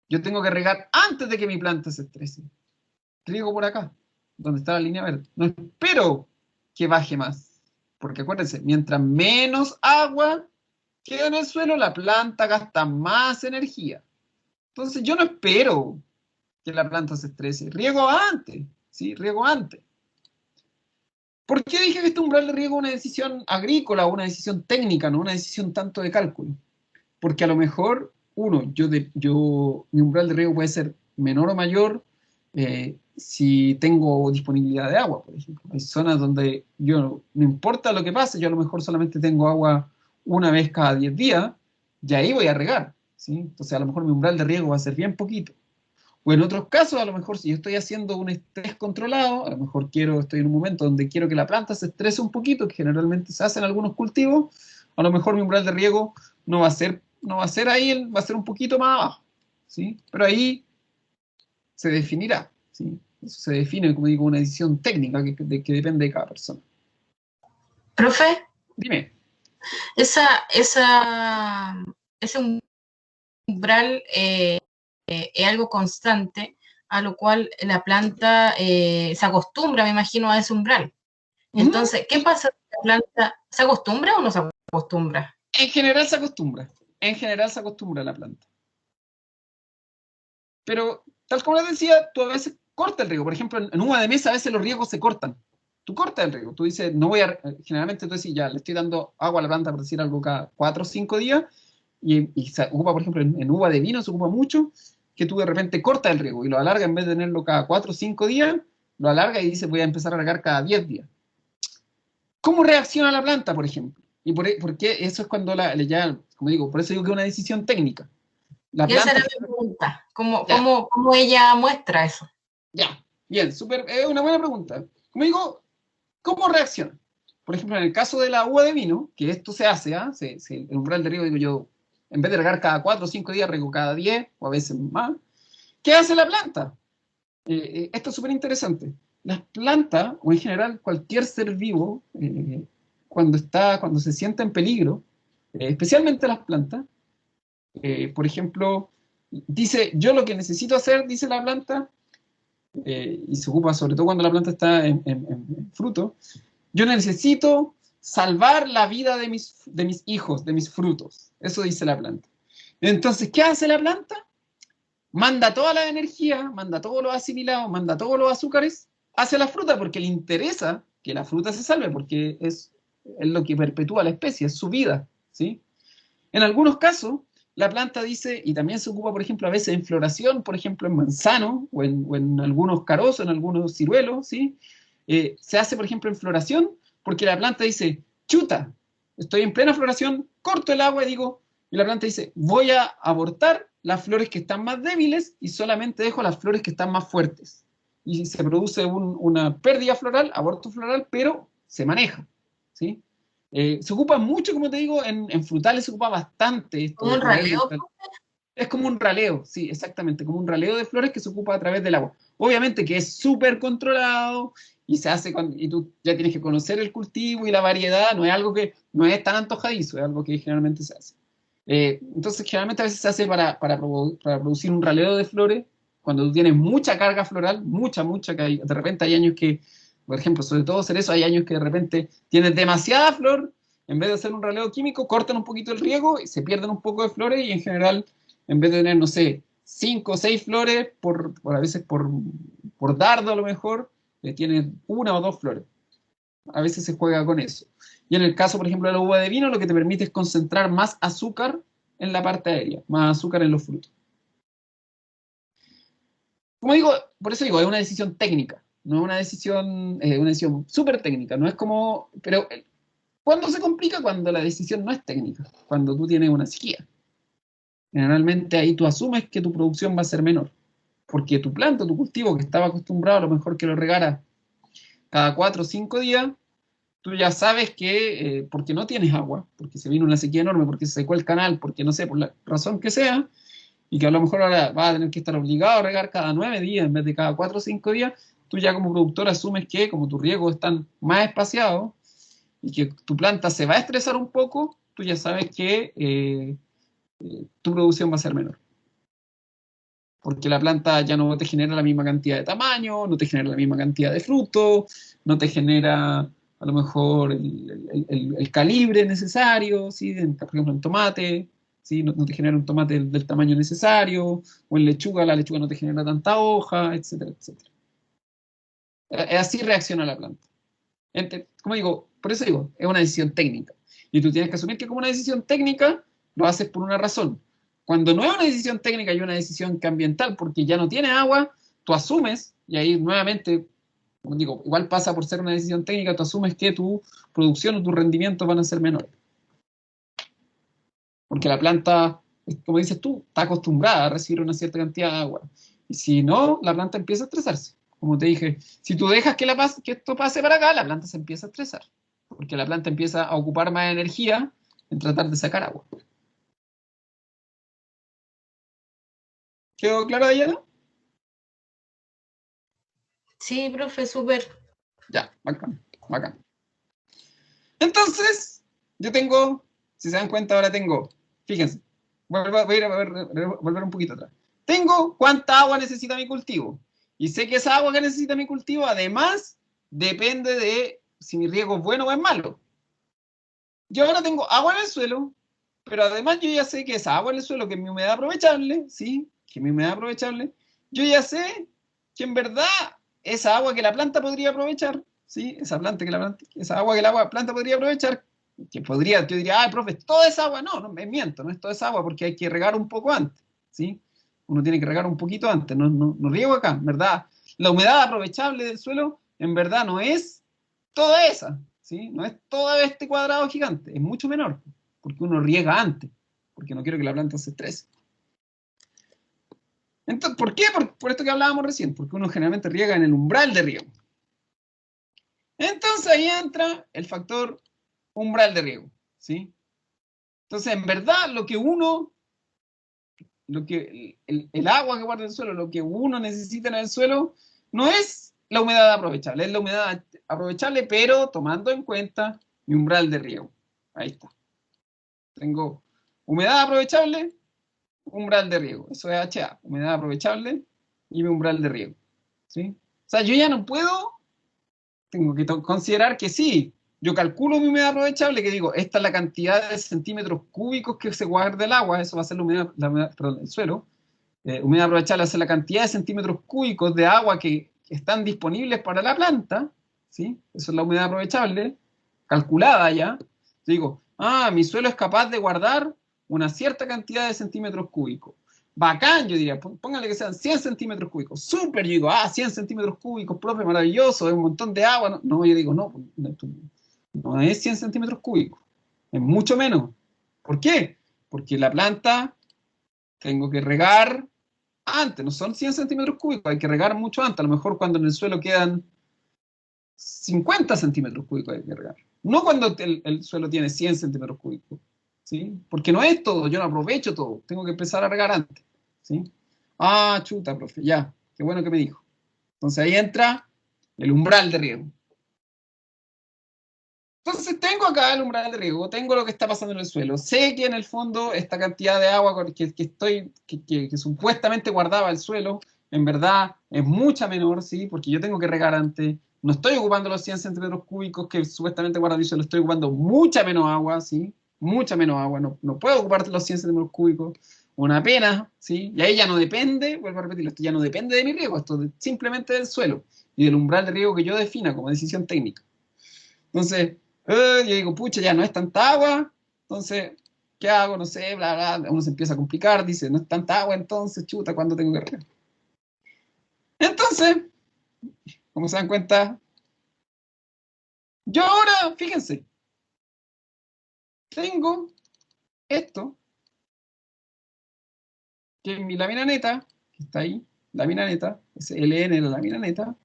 Yo tengo que regar antes de que mi planta se estrese. Riego por acá, donde está la línea verde. No espero que baje más, porque acuérdense, mientras menos agua queda en el suelo, la planta gasta más energía. Entonces yo no espero que la planta se estrese. Riego antes, ¿sí? Riego antes. ¿Por qué dije que este umbral de riego es una decisión agrícola o una decisión técnica, no una decisión tanto de cálculo? Porque a lo mejor, mi umbral de riego puede ser menor o mayor si tengo disponibilidad de agua, por ejemplo. Hay zonas donde yo, no importa lo que pase, yo a lo mejor solamente tengo agua una vez cada 10 días, y ahí voy a regar, ¿sí? Entonces a lo mejor mi umbral de riego va a ser bien poquito. O en otros casos, a lo mejor si yo estoy haciendo un estrés controlado, a lo mejor estoy en un momento donde quiero que la planta se estrese un poquito, que generalmente se hace en algunos cultivos, a lo mejor mi umbral de riego no va a ser ahí, va a ser un poquito más abajo, ¿sí? Pero ahí se definirá, ¿sí? Eso se define, como digo, una decisión técnica que depende de cada persona. Profe, Dime. ese umbral es algo constante, a lo cual la planta se acostumbra, me imagino, a ese umbral. Entonces, ¿qué pasa si la planta se acostumbra o no se acostumbra? En general se acostumbra. En general se acostumbra a la planta. Pero, tal como les decía, tú a veces cortas el riego. Por ejemplo, en uva de mesa a veces los riegos se cortan. Tú cortas el riego. Tú dices, no voy a... Generalmente tú decís, ya, le estoy dando agua a la planta, por decir algo, cada 4 o 5 días. Y se ocupa, por ejemplo, en uva de vino se ocupa mucho, que tú de repente cortas el riego y lo alarga, en vez de tenerlo cada 4 o 5 días, lo alarga y dices, voy a empezar a regar cada 10 días. ¿Cómo reacciona la planta, por ejemplo? Y por qué eso es cuando ya, como digo, por eso digo que es una decisión técnica. La Y esa planta... era mi pregunta. ¿Cómo ella muestra eso? Ya, bien, súper, es una buena pregunta. Como digo, ¿cómo reacciona? Por ejemplo, en el caso de la uva de vino, que esto se hace, el umbral de riego, digo yo, en vez de regar cada 4 o 5 días, riego cada 10 o a veces más. ¿Qué hace la planta? Esto es súper interesante. Las plantas, o en general cualquier ser vivo, cuando se sienta en peligro, especialmente las plantas, por ejemplo, dice, yo lo que necesito hacer, dice la planta, y se ocupa sobre todo cuando la planta está en fruto, yo necesito salvar la vida de mis hijos, de mis frutos. Eso dice la planta. Entonces, ¿qué hace la planta? Manda toda la energía, manda todos los asimilados, manda todos los azúcares hacia la fruta porque le interesa que la fruta se salve, porque es lo que perpetúa la especie, es su vida, ¿sí? En algunos casos, la planta dice, y también se ocupa, por ejemplo, a veces en floración, por ejemplo, en manzano, o en algunos carozos, en algunos ciruelos, ¿sí? Se hace, por ejemplo, en floración, porque la planta dice, chuta, estoy en plena floración, corto el agua y digo, y la planta dice, voy a abortar las flores que están más débiles y solamente dejo las flores que están más fuertes. Y se produce una pérdida floral, aborto floral, pero se maneja, ¿sí? Se ocupa mucho, como te digo, en frutales se ocupa bastante esto ¿Como de un correr. raleo? Es como un raleo, sí, exactamente, como un raleo de flores que se ocupa a través del agua. Obviamente que es súper controlado y se hace y tú ya tienes que conocer el cultivo y la variedad, no es algo que no es tan antojadizo, es algo que generalmente se hace. Entonces, generalmente a veces se hace para producir un raleo de flores, cuando tú tienes mucha carga floral, mucha, que de repente hay años que Por ejemplo, sobre todo cerezo, hay años que de repente tienes demasiada flor, en vez de hacer un raleo químico, cortan un poquito el riego y se pierden un poco de flores y en general, en vez de tener, no sé, 5 o 6 flores, a veces por dardo a lo mejor, tienes una o dos flores. A veces se juega con eso. Y en el caso, por ejemplo, de la uva de vino, lo que te permite es concentrar más azúcar en la parte aérea, más azúcar en los frutos. Como digo, por eso digo, es una decisión técnica, no es una decisión súper técnica, no es como, pero ¿cuándo se complica? Cuando la decisión no es técnica, cuando tú tienes una sequía. Generalmente ahí tú asumes que tu producción va a ser menor, porque tu planta, tu cultivo, que estaba acostumbrado a lo mejor que lo regara cada 4 o 5 días, tú ya sabes que porque no tienes agua, porque se vino una sequía enorme, porque se secó el canal, porque no sé, por la razón que sea, y que a lo mejor ahora vas a tener que estar obligado a regar cada 9 días en vez de cada 4 o 5 días, tú ya como productor asumes que como tus riegos están más espaciados y que tu planta se va a estresar un poco, tú ya sabes que tu producción va a ser menor. Porque la planta ya no te genera la misma cantidad de tamaño, no te genera la misma cantidad de fruto, no te genera a lo mejor el calibre necesario, ¿sí? Por ejemplo, en tomate, ¿sí? No te genera un tomate del tamaño necesario, o en lechuga, la lechuga no te genera tanta hoja, etcétera, etcétera. Así reacciona la planta. Como digo, por eso digo, es una decisión técnica. Y tú tienes que asumir que como una decisión técnica, lo haces por una razón. Cuando no es una decisión técnica y una decisión que ambiental, porque ya no tiene agua, tú asumes, y ahí nuevamente, como digo, igual pasa por ser una decisión técnica, tú asumes que tu producción o tus rendimientos van a ser menores. Porque la planta, como dices tú, está acostumbrada a recibir una cierta cantidad de agua. Y si no, la planta empieza a estresarse. Como te dije, si tú dejas que esto pase para acá, la planta se empieza a estresar. Porque la planta empieza a ocupar más energía en tratar de sacar agua. ¿Quedó claro, Dayana? Sí, profe, súper. Ya, bacán, bacán. Entonces, yo tengo, si se dan cuenta, ahora tengo, fíjense, voy a ir a volver un poquito atrás. Tengo cuánta agua necesita mi cultivo. Y sé que esa agua que necesita mi cultivo, además, depende de si mi riego es bueno o es malo. Yo ahora tengo agua en el suelo, pero además yo ya sé que esa agua en el suelo, que es mi humedad aprovechable, ¿sí? Que es mi humedad aprovechable, yo ya sé que en verdad esa agua que la planta podría aprovechar, ¿sí? Esa agua que la planta podría aprovechar, que podría, yo diría, ay, profe, toda esa agua, no, me miento, no es toda esa agua porque hay que regar un poco antes, ¿sí? Uno tiene que regar un poquito antes, no riego acá, en verdad. La humedad aprovechable del suelo, en verdad, no es toda esa, ¿sí? No es todo este cuadrado gigante, es mucho menor, porque uno riega antes, porque no quiero que la planta se estrese. Entonces, ¿por qué? Por esto que hablábamos recién, porque uno generalmente riega en el umbral de riego. Entonces ahí entra el factor umbral de riego, ¿sí? Entonces, en verdad, el agua que guarda el suelo, lo que uno necesita en el suelo, no es la humedad aprovechable, es la humedad aprovechable, pero tomando en cuenta mi umbral de riego. Ahí está. Tengo humedad aprovechable, umbral de riego. Eso es HA, humedad aprovechable y mi umbral de riego. ¿Sí? O sea, yo ya no puedo, tengo que considerar que sí, yo calculo mi humedad aprovechable, que digo, esta es la cantidad de centímetros cúbicos que se guarda el agua, eso va a ser perdón, el suelo. Humedad aprovechable va a ser la cantidad de centímetros cúbicos de agua que están disponibles para la planta, ¿sí? Eso es la humedad aprovechable, calculada ya. Yo digo, mi suelo es capaz de guardar una cierta cantidad de centímetros cúbicos. Bacán, yo diría, póngale que sean 100 centímetros cúbicos. Súper, yo digo, 100 centímetros cúbicos, profe, maravilloso, es un montón de agua. No, no, yo digo, no es 100 centímetros cúbicos, es mucho menos. ¿Por qué? Porque la planta tengo que regar antes, no son 100 centímetros cúbicos, hay que regar mucho antes. A lo mejor cuando en el suelo quedan 50 centímetros cúbicos hay que regar. No cuando el suelo tiene 100 centímetros cúbicos, ¿sí? Porque no es todo, yo no aprovecho todo, tengo que empezar a regar antes, ¿sí? Chuta, profe, ya, qué bueno que me dijo. Entonces ahí entra el umbral de riego. Entonces tengo acá el umbral de riego, tengo lo que está pasando en el suelo, sé que en el fondo esta cantidad de agua que supuestamente guardaba el suelo, en verdad es mucha menor, ¿sí? Porque yo tengo que regar antes, no estoy ocupando los 100 centímetros cúbicos que supuestamente guarda el suelo, estoy ocupando mucha menos agua, ¿sí? Mucha menos agua, no puedo ocupar los 100 centímetros cúbicos, una pena, ¿sí? Y ahí ya no depende, vuelvo a repetirlo, esto ya no depende de mi riego, esto simplemente del suelo y del umbral de riego que yo defina como decisión técnica. Entonces, yo digo, pucha, ya no es tanta agua, entonces, ¿qué hago? No sé, bla, bla, uno se empieza a complicar, dice, no es tanta agua, entonces, chuta, ¿cuándo tengo que regar? Entonces, como se dan cuenta, yo ahora, fíjense, tengo esto, que es mi lámina neta, que está ahí, lámina neta, es LN la lámina neta,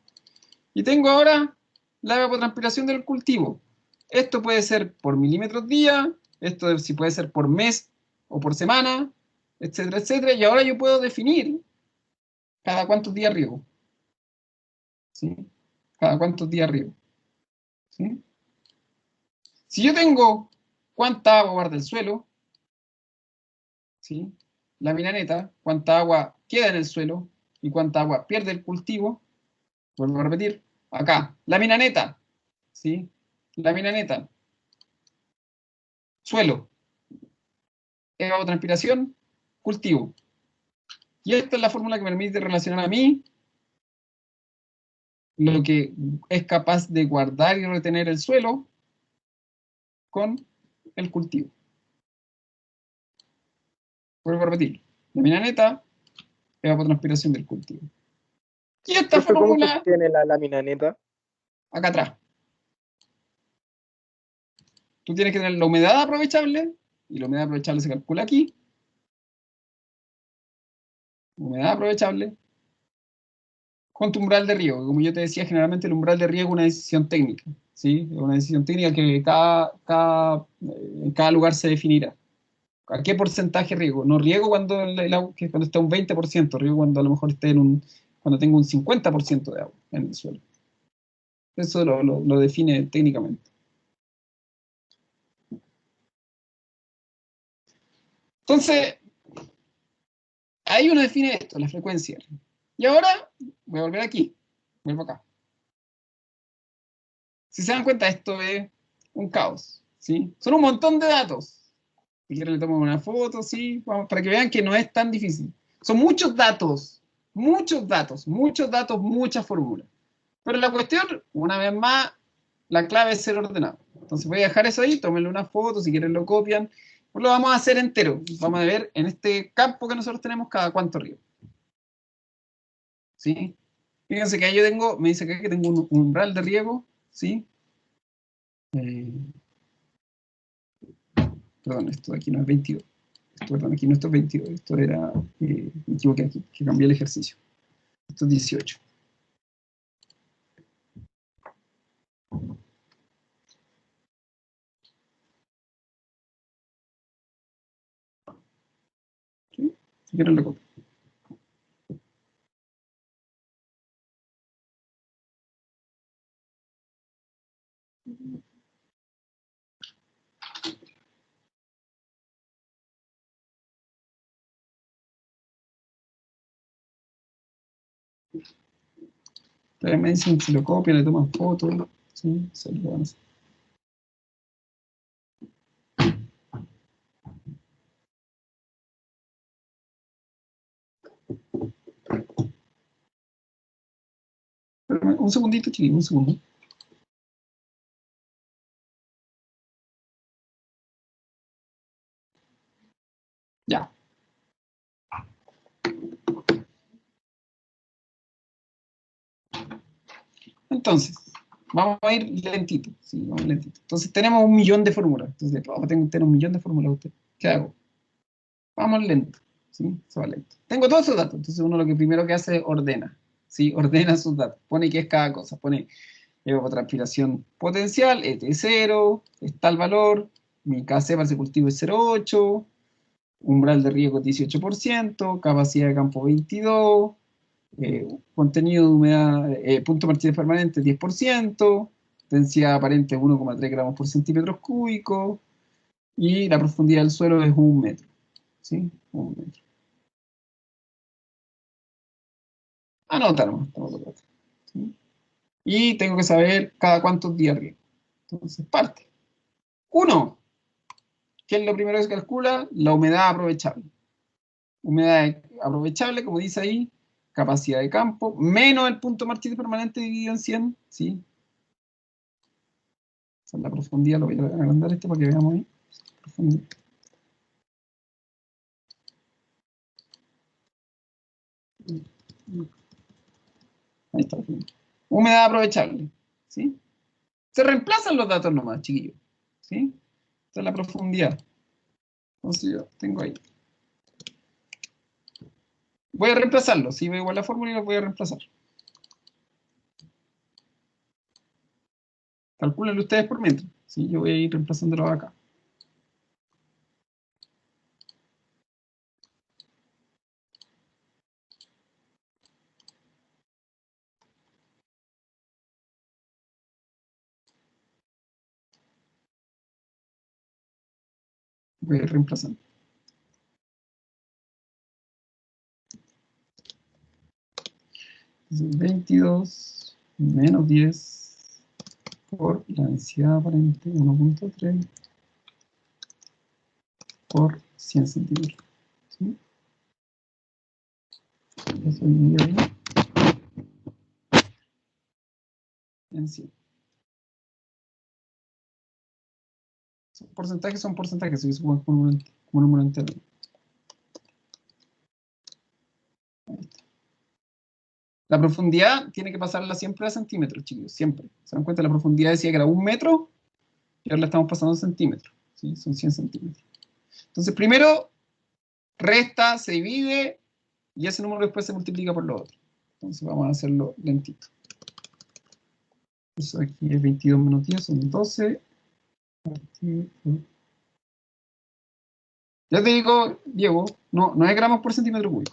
y tengo ahora la evapotranspiración del cultivo. Esto puede ser por milímetros día, esto sí puede ser por mes o por semana, etcétera, etcétera, y ahora yo puedo definir cada cuántos días riego, ¿sí? Cada cuántos días riego, ¿sí? Si yo tengo cuánta agua guarda el suelo, ¿sí? Lámina neta, cuánta agua queda en el suelo y cuánta agua pierde el cultivo, vuelvo a repetir, acá, lámina neta, ¿sí? Lámina neta, suelo, evapotranspiración, cultivo. Y esta es la fórmula que me permite relacionar a mí lo que es capaz de guardar y retener el suelo con el cultivo. Vuelvo a repetir, lámina neta, evapotranspiración del cultivo. Y esta Profe, ¿cómo se fórmula, obtiene la lámina neta? acá atrás, tú tienes que tener la humedad aprovechable, y la humedad aprovechable se calcula aquí, humedad aprovechable, con tu umbral de riego. Como yo te decía, generalmente el umbral de riego es una decisión técnica, ¿sí? Es una decisión técnica que en cada lugar se definirá. ¿A qué porcentaje riego? No riego cuando, cuando está un 20%, riego cuando a lo mejor esté cuando tengo un 50% de agua en el suelo. Eso lo define técnicamente. Entonces, ahí uno define esto, la frecuencia. Y ahora voy a volver aquí, vuelvo acá. Si se dan cuenta, esto es un caos, ¿sí? Son un montón de datos. Si quieren le tomo una foto, sí, vamos, para que vean que no es tan difícil. Son muchos datos, muchos datos, muchos datos, muchas fórmulas. Pero la cuestión, una vez más, la clave es ser ordenado. Entonces voy a dejar eso ahí, tómenle una foto, si quieren lo copian. Pues lo vamos a hacer entero. Vamos a ver en este campo que nosotros tenemos cada cuánto río. ¿Sí? Fíjense que ahí yo tengo, me dice acá que tengo un umbral de riego, ¿sí? Eh, perdón, esto de aquí no es 22. Esto, perdón, aquí no esto es 22. Esto era, me equivoqué aquí, que cambié el ejercicio. Esto es 18. ¿Sí? Si quieren lo copio. Ustedes me dicen si lo copian, le toman fotos. ¿Sí? Se lo van a hacer. Un segundito, chiquillo, un segundo. Ya. Entonces, vamos a ir lentito. Sí, vamos lentito. Entonces, tenemos 1.000.000 de fórmulas. Entonces, tengo 1.000.000 de fórmulas usted. ¿Qué hago? Vamos lento. ¿Sí? Se va lento. Tengo todos esos datos. Entonces, uno lo que primero que hace es ordena. ¿Sí? Ordena sus datos. Pone qué es cada cosa. Pone evapotranspiración potencial, ET0, está el valor. Mi KC para ese cultivo es 0,8. Umbral de riego 18%, capacidad de campo 22, contenido de humedad, punto de partida permanente 10%, densidad aparente 1,3 gramos por centímetro cúbico y la profundidad del suelo es 1 metro. ¿Sí? 1 metro. Anota nomás, ¿sí? Y tengo que saber cada cuántos días riego. Entonces, parte. 1. ¿Qué es lo primero que se calcula? La humedad aprovechable. Humedad aprovechable, como dice ahí, capacidad de campo, menos el punto marchito permanente dividido en 100, ¿sí? Esa es la profundidad, lo voy a agrandar para que veamos ahí. Profundidad. Ahí está. Humedad aprovechable, ¿sí? Se reemplazan los datos nomás, chiquillos, ¿sí? Esta es la profundidad. Entonces yo tengo ahí. Voy a reemplazarlo, ¿sí? Veo igual la fórmula y lo voy a reemplazar. Calcúlenlo ustedes por mientras, ¿sí? Yo voy a ir reemplazándolo acá. Voy a ir reemplazando. 22 menos 10 por la densidad aparente 1.3 por 100 centímetros. ¿Sí? Eso dividido ahí en 100. Porcentajes son porcentajes, se supongo como un número entero. Ahí está. La profundidad tiene que pasarla siempre a centímetros, chicos, siempre. ¿Se dan cuenta? La profundidad decía que era 1 metro y ahora la estamos pasando a centímetros. ¿Sí? Son 100 centímetros. Entonces, primero resta, se divide y ese número después se multiplica por lo otro. Entonces, vamos a hacerlo lentito. Eso aquí es 22 menos 10, son 12. Ya te digo, Diego, no es gramos por centímetro cúbico.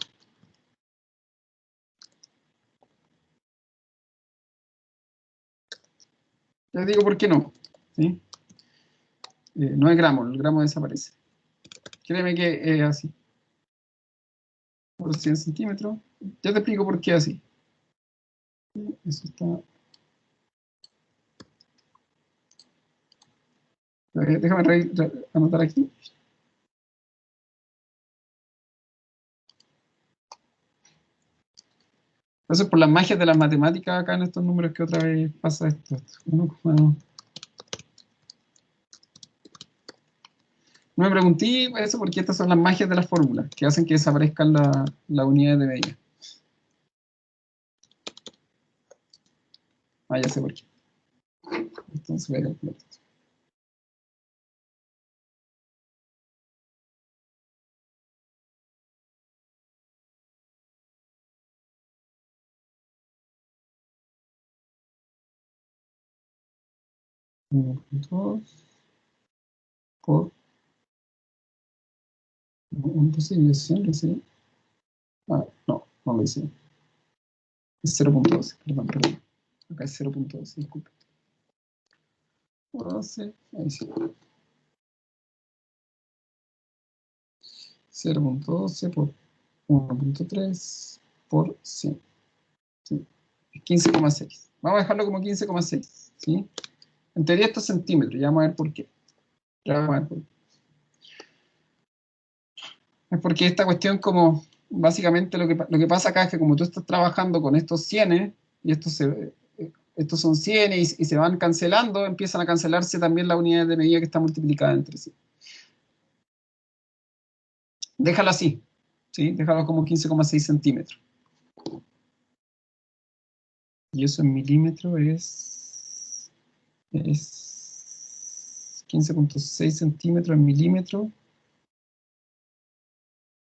Ya te digo por qué no. ¿Sí? No es gramo, el gramo desaparece. Créeme que es así. Por 100 centímetros. Ya te explico por qué así. Eso está. Déjame anotar aquí. Entonces, por las magias de las matemáticas, acá en estos números que otra vez pasa esto. 1,2. No me pregunté eso porque estas son las magias de las fórmulas que hacen que desaparezcan las unidades de medida. Ah, ya sé por qué. Entonces voy a calcular esto. Por 1.6 lo hice. Ah, no lo hice. Es 0.12, perdón. Acá es 0.12, disculpe. 12, ahí sí. 0.12 por 1.3 por 100. ¿Sí? 15,6. Vamos a dejarlo como 15,6. ¿Sí? En teoría esto es centímetros, ya vamos a ver por qué. Ya vamos a ver por qué. Es porque esta cuestión como, básicamente lo que pasa acá es que como tú estás trabajando con estos 100 y estos son 100 y se van cancelando, empiezan a cancelarse también las unidades de medida que están multiplicadas entre sí. Déjalo así, ¿sí? Déjalo como 15,6 centímetros. Y eso en milímetros es 15,6 centímetros en milímetros.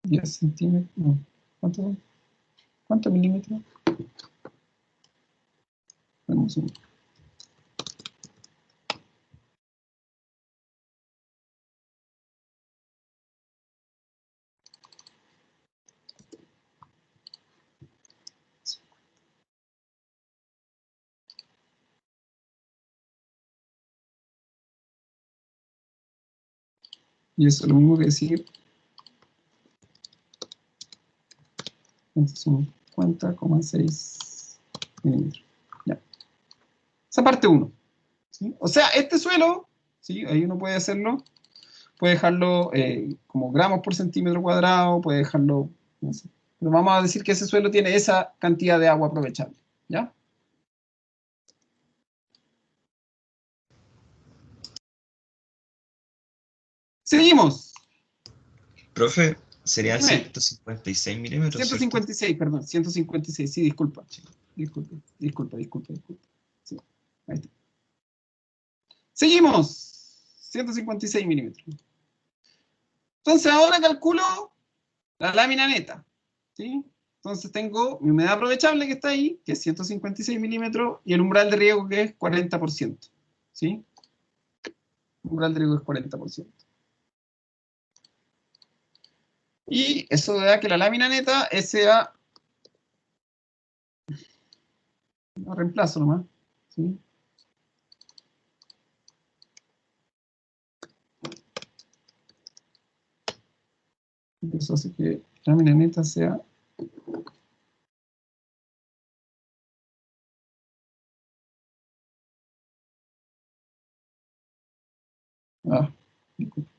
10 centímetros, no. ¿Cuántos milímetros? Vamos a ver. Y eso es lo mismo que decir 50,6 milímetros. Ya. Esa parte 1. ¿Sí? O sea, este suelo, ¿sí? Ahí uno puede hacerlo, puede dejarlo como gramos por centímetro cuadrado, puede dejarlo, no sé. Pero vamos a decir que ese suelo tiene esa cantidad de agua aprovechable, ¿ya? Seguimos. Profe, serían Dime. 156 milímetros, ¿cierto? 156, perdón, 156, sí, disculpa. Disculpa. Sí, ahí está. Seguimos. 156 milímetros. Entonces ahora calculo la lámina neta, ¿sí? Entonces tengo mi humedad aprovechable que está ahí, que es 156 milímetros, y el umbral de riego que es 40%, ¿sí? El umbral de riego es 40%. Y eso da que la lámina neta sea... No reemplazo nomás, ¿sí? Eso hace que la lámina neta sea... Ah, disculpa.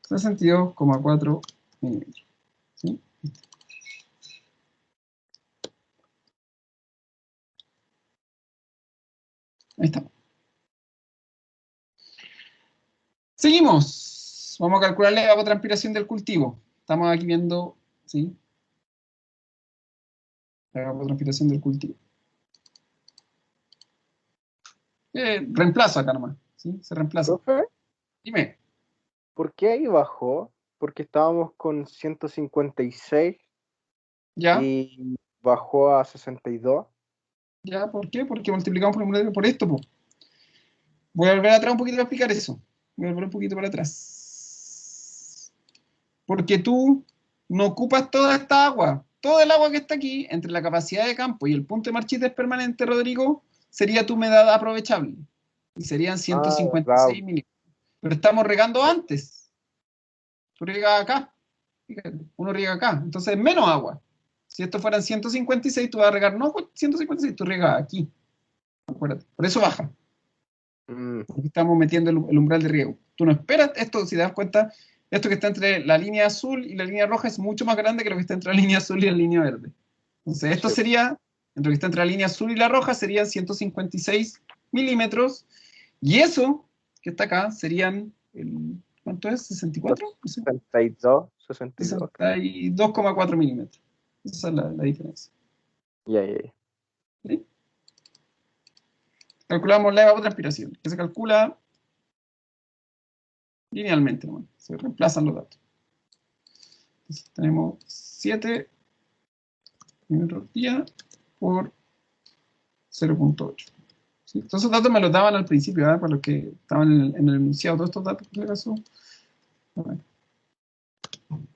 62,4 milímetros, ¿sí? Ahí está. Seguimos. Vamos a calcular la evapotranspiración del cultivo. Estamos aquí viendo, ¿sí? La evapotranspiración del cultivo. Reemplazo acá nomás, ¿sí? Se reemplaza. Profe, Dime. ¿por qué ahí bajó? Porque estábamos con 156 ¿Ya? y bajó a 62. ¿Ya? ¿Por qué? Porque multiplicamos por esto, po. Voy a volver atrás un poquito para explicar eso. Voy a volver un poquito para atrás. Porque tú no ocupas toda esta agua. Todo el agua que está aquí, entre la capacidad de campo y el punto de marchites permanente, Rodrigo, sería tu humedad aprovechable. Y serían Ah, claro. 156 milímetros. Pero estamos regando antes. Tú riegas acá. Fíjate, uno riega acá. Entonces es menos agua. Si esto fueran 156, tú vas a regar, no 156, tú riegas aquí. Acuérdate. Por eso baja. Mm, Porque estamos metiendo el umbral de riego. Tú no esperas esto, si te das cuenta, esto que está entre la línea azul y la línea roja es mucho más grande que lo que está entre la línea azul y la línea verde. Entonces, esto sí. sería, entre lo que está entre la línea azul y la roja, serían 156 milímetros. Y eso que está acá serían, ¿cuánto es? ¿64? No sé. 62. 62,4 milímetros. Esa es la diferencia. Ya. ¿Sí? Calculamos la evapotranspiración, que se calcula linealmente, ¿no? Se reemplazan los datos. Entonces tenemos 7 milímetros día por 0,8. ¿Sí? Todos esos datos me los daban al principio, ¿verdad? Para los que estaban en el enunciado, todos estos datos, por si acaso.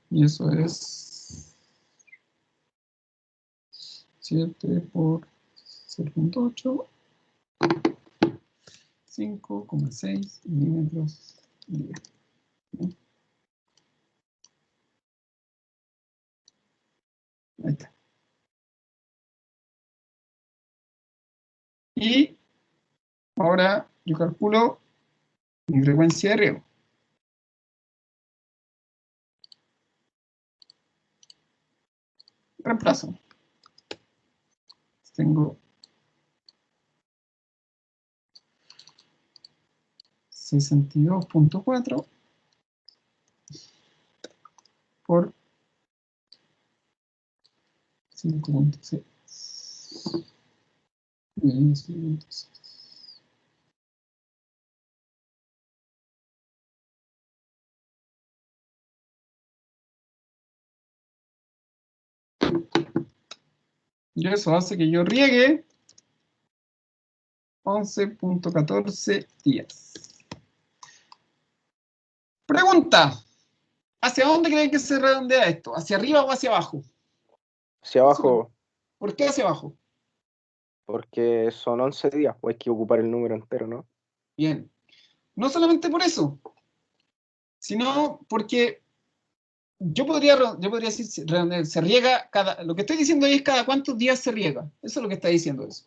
Y eso es 7 por 0,8, 5,6 milímetros día. ¿Sí? Ahí está. Y ahora yo calculo mi frecuencia de riego. Reemplazo. Tengo 62,4 por 5,6. Y eso hace que yo riegue 11,14 días. Pregunta: ¿hacia dónde creen que se redondea esto? ¿Hacia arriba o hacia abajo? Hacia abajo, ¿Por qué hacia abajo? porque son 11 días, pues hay que ocupar el número entero, ¿no? Bien. No solamente por eso, sino porque yo podría decir, se riega lo que estoy diciendo ahí es cada cuántos días se riega. Eso es lo que está diciendo eso.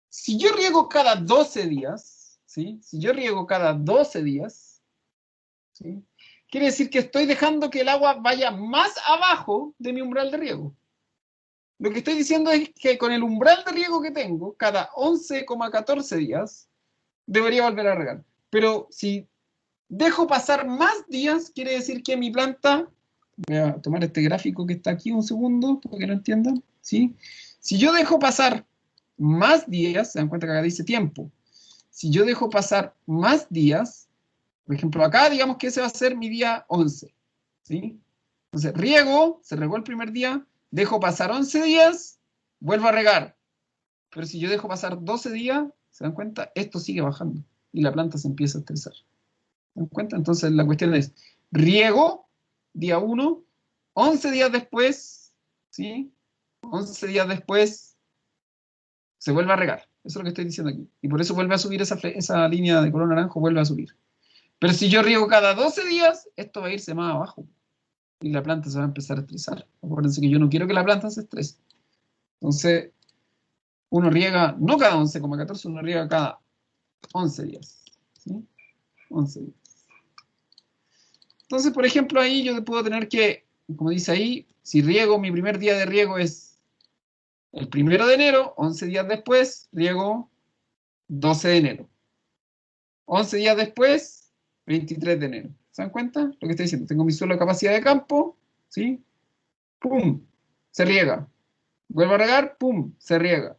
Si yo riego cada 12 días, ¿sí? Si yo riego cada 12 días, ¿sí? Quiere decir que estoy dejando que el agua vaya más abajo de mi umbral de riego. Lo que estoy diciendo es que con el umbral de riego que tengo, cada 11,14 días, debería volver a regar. Pero si dejo pasar más días, quiere decir que mi planta, voy a tomar este gráfico que está aquí un segundo, para que lo entiendan, ¿sí? Si yo dejo pasar más días, se dan cuenta que acá dice tiempo, si yo dejo pasar más días, por ejemplo, acá digamos que ese va a ser mi día 11, ¿sí? Entonces, riego, se regó el primer día, dejo pasar 11 días, vuelvo a regar. Pero si yo dejo pasar 12 días, ¿se dan cuenta? Esto sigue bajando y la planta se empieza a estresar. ¿Se dan cuenta? Entonces, la cuestión es, riego, día 1, 11 días después, ¿sí? 11 días después, se vuelve a regar. Eso es lo que estoy diciendo aquí. Y por eso vuelve a subir esa línea de color naranjo, vuelve a subir. Pero si yo riego cada 12 días, esto va a irse más abajo. Y la planta se va a empezar a estresar. Acuérdense que yo no quiero que la planta se estrese. Entonces, uno riega, no cada 11,14, uno riega cada 11 días. ¿Sí? 11 días. Entonces, por ejemplo, ahí yo puedo tener que, como dice ahí, si riego, mi primer día de riego es el 1 de enero, 11 días después, riego 12 de enero. 11 días después, 23 de enero. ¿Se dan cuenta? Lo que estoy diciendo. Tengo mi suelo de capacidad de campo, ¿sí? ¡Pum! Se riega. Vuelvo a regar, ¡pum! Se riega.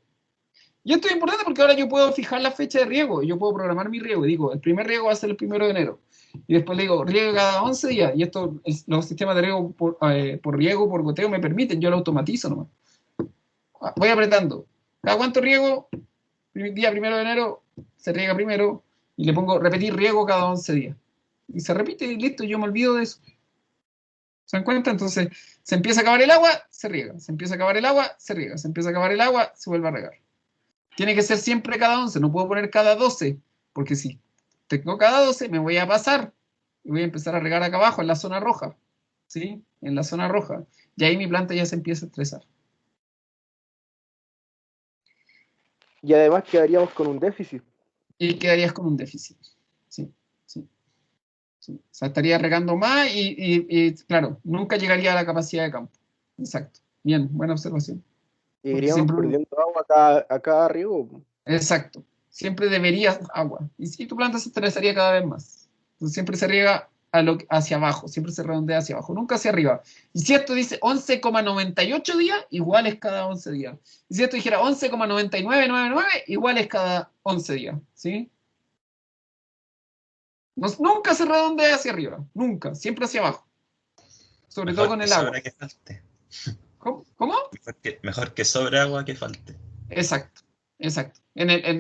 Y esto es importante porque ahora yo puedo fijar la fecha de riego. Y yo puedo programar mi riego. Y digo, el primer riego va a ser el 1 de enero. Y después le digo, riego cada 11 días. Y esto, los sistemas de riego por riego, por goteo, me permiten. Yo lo automatizo nomás. Voy apretando. ¿Cada cuánto riego? Día 1 de enero se riega primero y le pongo repetir riego cada 11 días. Y se repite y listo, yo me olvido de eso. ¿Se dan cuenta? Entonces, se empieza a acabar el agua, se riega. Se empieza a acabar el agua, se riega. Se empieza a acabar el agua, se vuelve a regar. Tiene que ser siempre cada 11, no puedo poner cada 12, porque si tengo cada 12 me voy a pasar y voy a empezar a regar acá abajo, en la zona roja. ¿Sí? En la zona roja. Y ahí mi planta ya se empieza a estresar. Y además quedaríamos con un déficit. Y quedarías con un déficit. Sí, sí, sí. O sea, estaría regando más y, claro, nunca llegaría a la capacidad de campo. Exacto. Bien, buena observación. Y Porque iríamos siempre, perdiendo agua a cada riego. exacto. Siempre deberías agua. Y si tu planta se estresaría cada vez más. Entonces siempre se riega hacia abajo, siempre se redondea hacia abajo, nunca hacia arriba. Y si esto dice 11,98 días, igual es cada 11 días. Y si esto dijera 11,9999, igual es cada 11 días. ¿Sí? Nunca se redondea hacia arriba, nunca, siempre hacia abajo. Sobre todo con el agua. Sobra que falte. ¿Cómo? Mejor que sobre agua que falte. Exacto, exacto.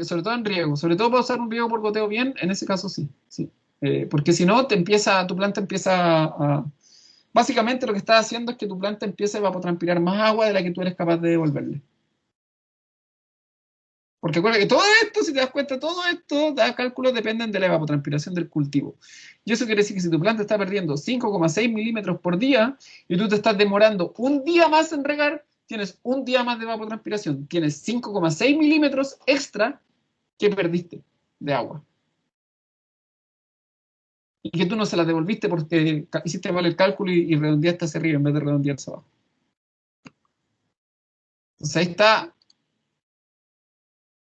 Sobre todo en riego, sobre todo para usar un riego por goteo bien, en ese caso sí, sí. Porque si no, tu planta empieza a... Básicamente lo que estás haciendo es que tu planta empiece a evapotranspirar más agua de la que tú eres capaz de devolverle. Porque acuérdate que todo esto, si te das cuenta, todo esto, da cálculos dependen de la evapotranspiración del cultivo. Y eso quiere decir que si tu planta está perdiendo 5,6 milímetros por día y tú te estás demorando un día más en regar, tienes un día más de evapotranspiración. Tienes 5,6 milímetros extra que perdiste de agua. Y que tú no se las devolviste porque hiciste mal el cálculo y redondeaste hacia arriba en vez de redondearse abajo. Entonces ahí está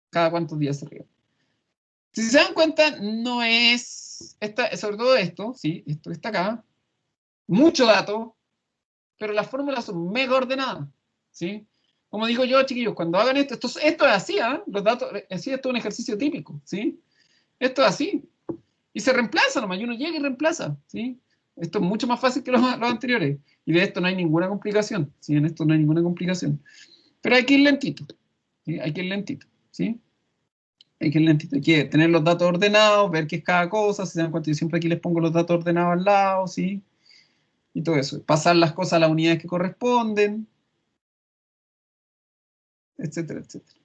cada cuántos días se riega. Si se dan cuenta, no es, sobre todo esto, ¿sí? Esto está acá, mucho dato, pero las fórmulas son mega ordenadas, ¿sí? Como digo yo, chiquillos, cuando hagan esto es así, ¿eh? Los datos, así, esto es un ejercicio típico, ¿sí? Esto es así. Y se reemplaza nomás, y uno llega y reemplaza, ¿sí? Esto es mucho más fácil que los anteriores. Y de esto no hay ninguna complicación, ¿sí? En esto no hay ninguna complicación. Pero hay que ir lentito, ¿sí? Hay que ir lentito, ¿sí? Hay que tener los datos ordenados, ver qué es cada cosa, si se dan cuenta, yo siempre aquí les pongo los datos ordenados al lado, ¿sí? Y todo eso. Pasar las cosas a las unidades que corresponden, etcétera, etcétera.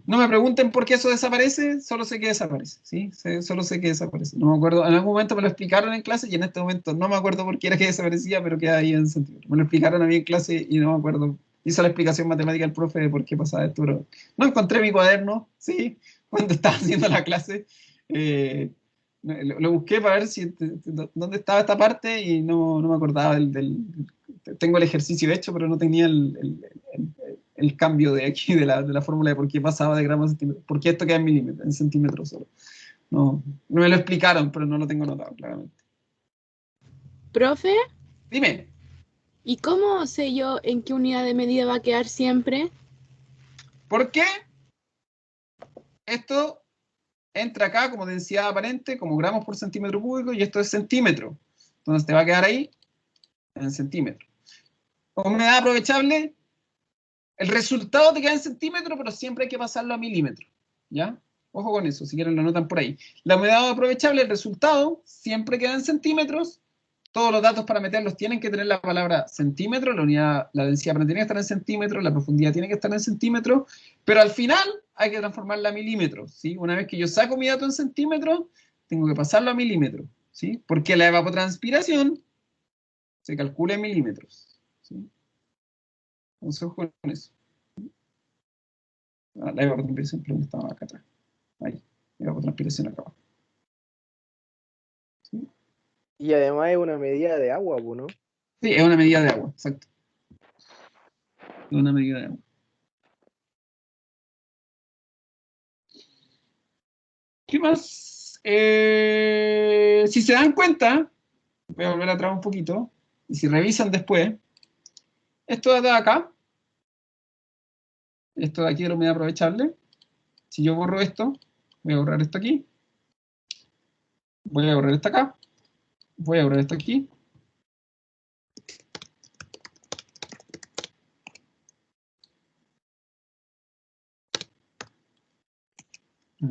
No me pregunten por qué eso desaparece, solo sé que desaparece, ¿sí? Solo sé que desaparece. No me acuerdo, en algún momento me lo explicaron en clase y en este momento no me acuerdo por qué era que desaparecía, pero queda ahí en centímetros. Me lo explicaron a mí en clase y no me acuerdo. Hizo la explicación matemática el profe de por qué pasaba esto, pero no encontré mi cuaderno, ¿sí? Cuando estaba haciendo la clase. Lo busqué para ver dónde estaba esta parte y no me acordaba tengo el ejercicio hecho, pero no tenía el cambio de aquí de la fórmula de por qué pasaba de gramos a centímetros, por qué esto queda en milímetros, en centímetros solo. No me lo explicaron, pero no lo tengo notado, claramente. Profe, Dime, ¿y cómo sé yo en qué unidad de medida va a quedar siempre? ¿por qué esto entra acá como densidad aparente, como gramos por centímetro cúbico, y esto es centímetro? Entonces te va a quedar ahí en centímetro. Humedad aprovechable, el resultado te queda en centímetro, pero siempre hay que pasarlo a milímetros, ¿ya? Ojo con eso, si quieren lo anotan por ahí. La humedad aprovechable, el resultado, siempre queda en centímetros. Todos los datos para meterlos tienen que tener la palabra centímetro, la unidad, la densidad tiene que estar en centímetros, la profundidad tiene que estar en centímetros, pero al final hay que transformarla a milímetros, ¿sí? Una vez que yo saco mi dato en centímetros, tengo que pasarlo a milímetros, ¿sí? Porque la evapotranspiración se calcula en milímetros, ¿sí? Entonces, ojo con eso. La evapotranspiración, pero estaba acá atrás. Ahí, evapotranspiración acá abajo. ¿Sí? Y además es una medida de agua, ¿no? Sí, es una medida de agua, exacto. Es una medida de agua. ¿Qué más? Si se dan cuenta, voy a volver atrás un poquito, y si revisan después, esto de acá, esto de aquí de la humedad aprovechable, si yo borro esto, voy a borrar esto aquí, voy a borrar esto acá, voy a borrar esto aquí,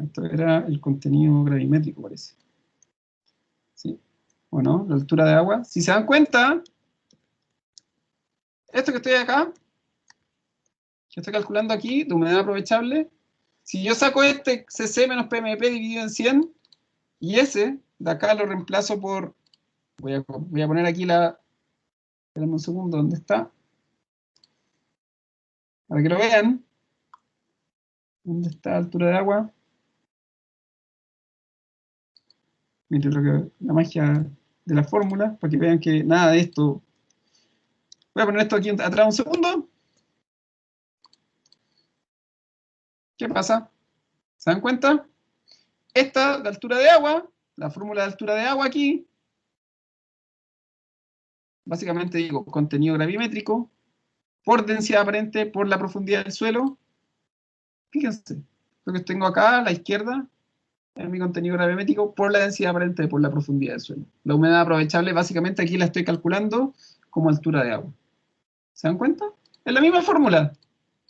esto era el contenido gravimétrico, parece. ¿Sí? ¿O no? La altura de agua. Si se dan cuenta, esto que estoy acá, que estoy calculando aquí, de humedad aprovechable, si yo saco este CC menos PMP dividido en 100, y ese de acá lo reemplazo por, voy a poner aquí espérame un segundo, ¿dónde está? Para que lo vean. ¿Dónde está la altura de agua? Miren la magia de la fórmula, para que vean que nada de esto. Voy a poner esto aquí atrás un segundo. ¿Qué pasa? ¿Se dan cuenta? Esta de altura de agua, la fórmula de altura de agua aquí, básicamente digo contenido gravimétrico por densidad aparente por la profundidad del suelo. Fíjense, lo que tengo acá a la izquierda es mi contenido gravimétrico por la densidad aparente por la profundidad del suelo. La humedad aprovechable, básicamente aquí la estoy calculando como altura de agua. ¿Se dan cuenta? Es la misma fórmula.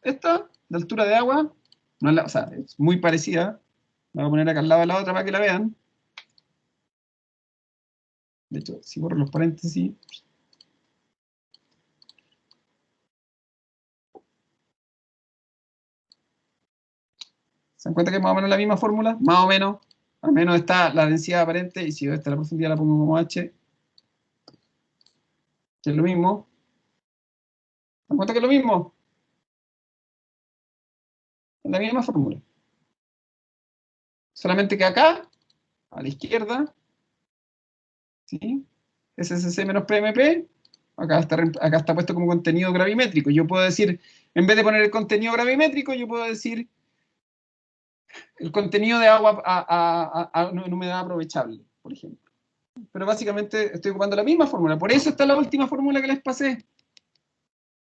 Esta, de altura de agua, no es o sea, es muy parecida. La voy a poner acá al lado de la otra para que la vean. De hecho, si borro los paréntesis. ¿Se dan cuenta que es más o menos la misma fórmula? Más o menos. Al menos está la densidad aparente, y si esta la profundidad la pongo como H, que es lo mismo. ¿Se dan cuenta que es lo mismo? Es la misma fórmula. Solamente que acá, a la izquierda, ¿sí? SSC menos PMP, acá está puesto como contenido gravimétrico. Yo puedo decir, en vez de poner el contenido gravimétrico, yo puedo decir el contenido de agua en humedad aprovechable, por ejemplo. Pero básicamente estoy ocupando la misma fórmula. Por eso está la última fórmula que les pasé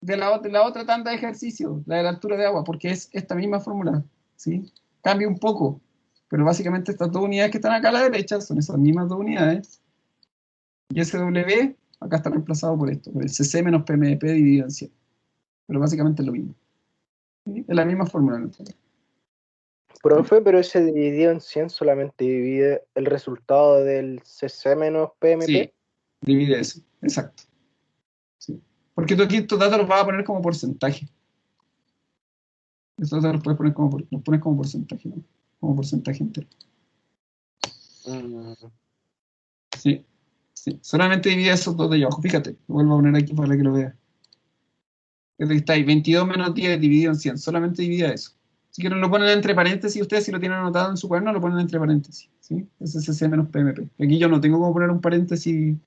de la otra tanda de ejercicio, la de la altura de agua, porque es esta misma fórmula, ¿sí? Cambia un poco, pero básicamente estas dos unidades que están acá a la derecha son esas mismas dos unidades. Y SW acá está reemplazado por esto, por el CC menos PMP dividido en 100. Pero básicamente es lo mismo. ¿Sí? Es la misma fórmula. ¿No? Profe, pero ese dividido en 100 solamente divide el resultado del CC menos PMP. Sí, divide eso, exacto. Sí. Porque tú aquí tus datos los vas a poner como porcentaje. Eso se lo puedes poner como, lo pones como porcentaje, ¿no? Como porcentaje entero. Sí, sí. Solamente divide esos dos de ahí abajo. Fíjate, lo vuelvo a poner aquí para que lo veas. Aquí está ahí, 22 menos 10 dividido en 100. Solamente divide eso. Si quieren lo ponen entre paréntesis, ustedes si lo tienen anotado en su cuaderno, lo ponen entre paréntesis. ¿Sí? SSC menos PMP. Aquí yo no tengo cómo poner un paréntesis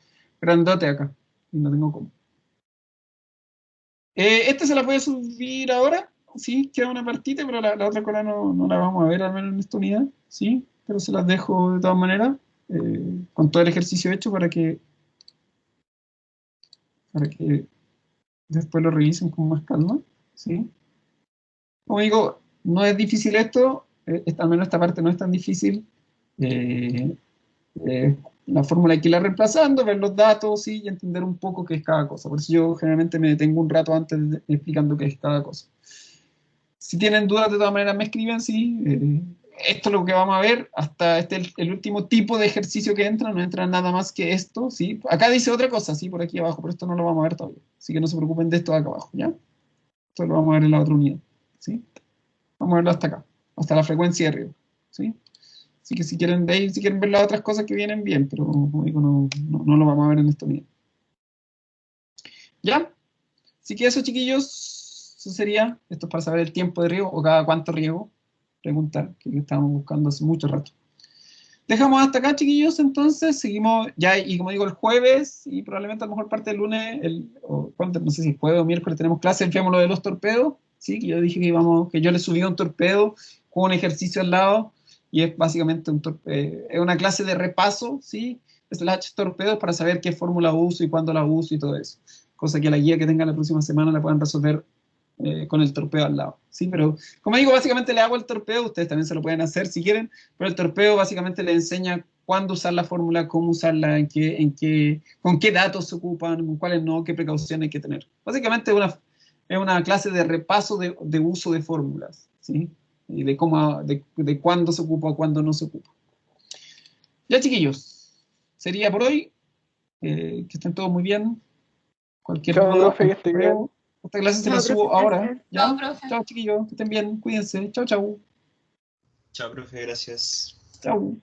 grandote acá. Y no tengo cómo. Este se la puede subir ahora. Sí, queda una partita, pero la otra cola no la vamos a ver, al menos en esta unidad. Sí, pero se las dejo de todas maneras. Con todo el ejercicio hecho para que después lo revisen con más calma. ¿Sí? Como digo, no es difícil esto, al menos esta parte no es tan difícil. Eh, la fórmula hay que irla reemplazando, ver los datos, ¿sí? Y entender un poco qué es cada cosa. Por eso yo generalmente me detengo un rato antes explicando qué es cada cosa. Si tienen dudas, de todas maneras me escriben, ¿sí? Esto es lo que vamos a ver, hasta el último tipo de ejercicio que entra, no entra nada más que esto, ¿sí? Acá dice otra cosa, ¿sí? Por aquí abajo, pero esto no lo vamos a ver todavía. Así que no se preocupen de esto de acá abajo, ¿ya? Esto lo vamos a ver en la otra unidad, ¿sí? Vamos a verlo hasta acá, hasta la frecuencia de riego, ¿sí? Así que si quieren ver las otras cosas que vienen, bien, pero como digo, no lo vamos a ver en esta unidad. ¿Ya? Así que eso, chiquillos, eso sería. Esto es para saber el tiempo de riego o cada cuánto riego. Pregunta que estábamos buscando hace mucho rato. Dejamos hasta acá, chiquillos, entonces. Seguimos ya, y como digo, el jueves y probablemente a lo mejor parte del lunes, no sé si jueves o miércoles tenemos clase, enfriamos lo de los torpedos. ¿Sí? Que yo dije que yo le subí un torpedo con un ejercicio al lado y es básicamente es una clase de repaso, ¿sí? Slash torpedos para saber qué fórmula uso y cuándo la uso y todo eso. Cosa que la guía que tengan la próxima semana la puedan resolver con el torpeo al lado, ¿sí? Pero, como digo, básicamente le hago el torpeo, ustedes también se lo pueden hacer si quieren, pero el torpeo básicamente le enseña cuándo usar la fórmula, cómo usarla, con qué datos se ocupan, con cuáles no, qué precauciones hay que tener. Básicamente es una clase de repaso de uso de fórmulas, ¿sí? Y de cuándo se ocupa, cuándo no se ocupa. Ya, chiquillos, sería por hoy. Que estén todos muy bien. Cualquier Chao, duda, profe, que esté bien. esta clase se la No, profe, subo ahora. gracias. ¿Ya? Chao, profe. Chao, chiquillos, que estén bien, cuídense. Chao, chao. Chao, profe, gracias. Chao.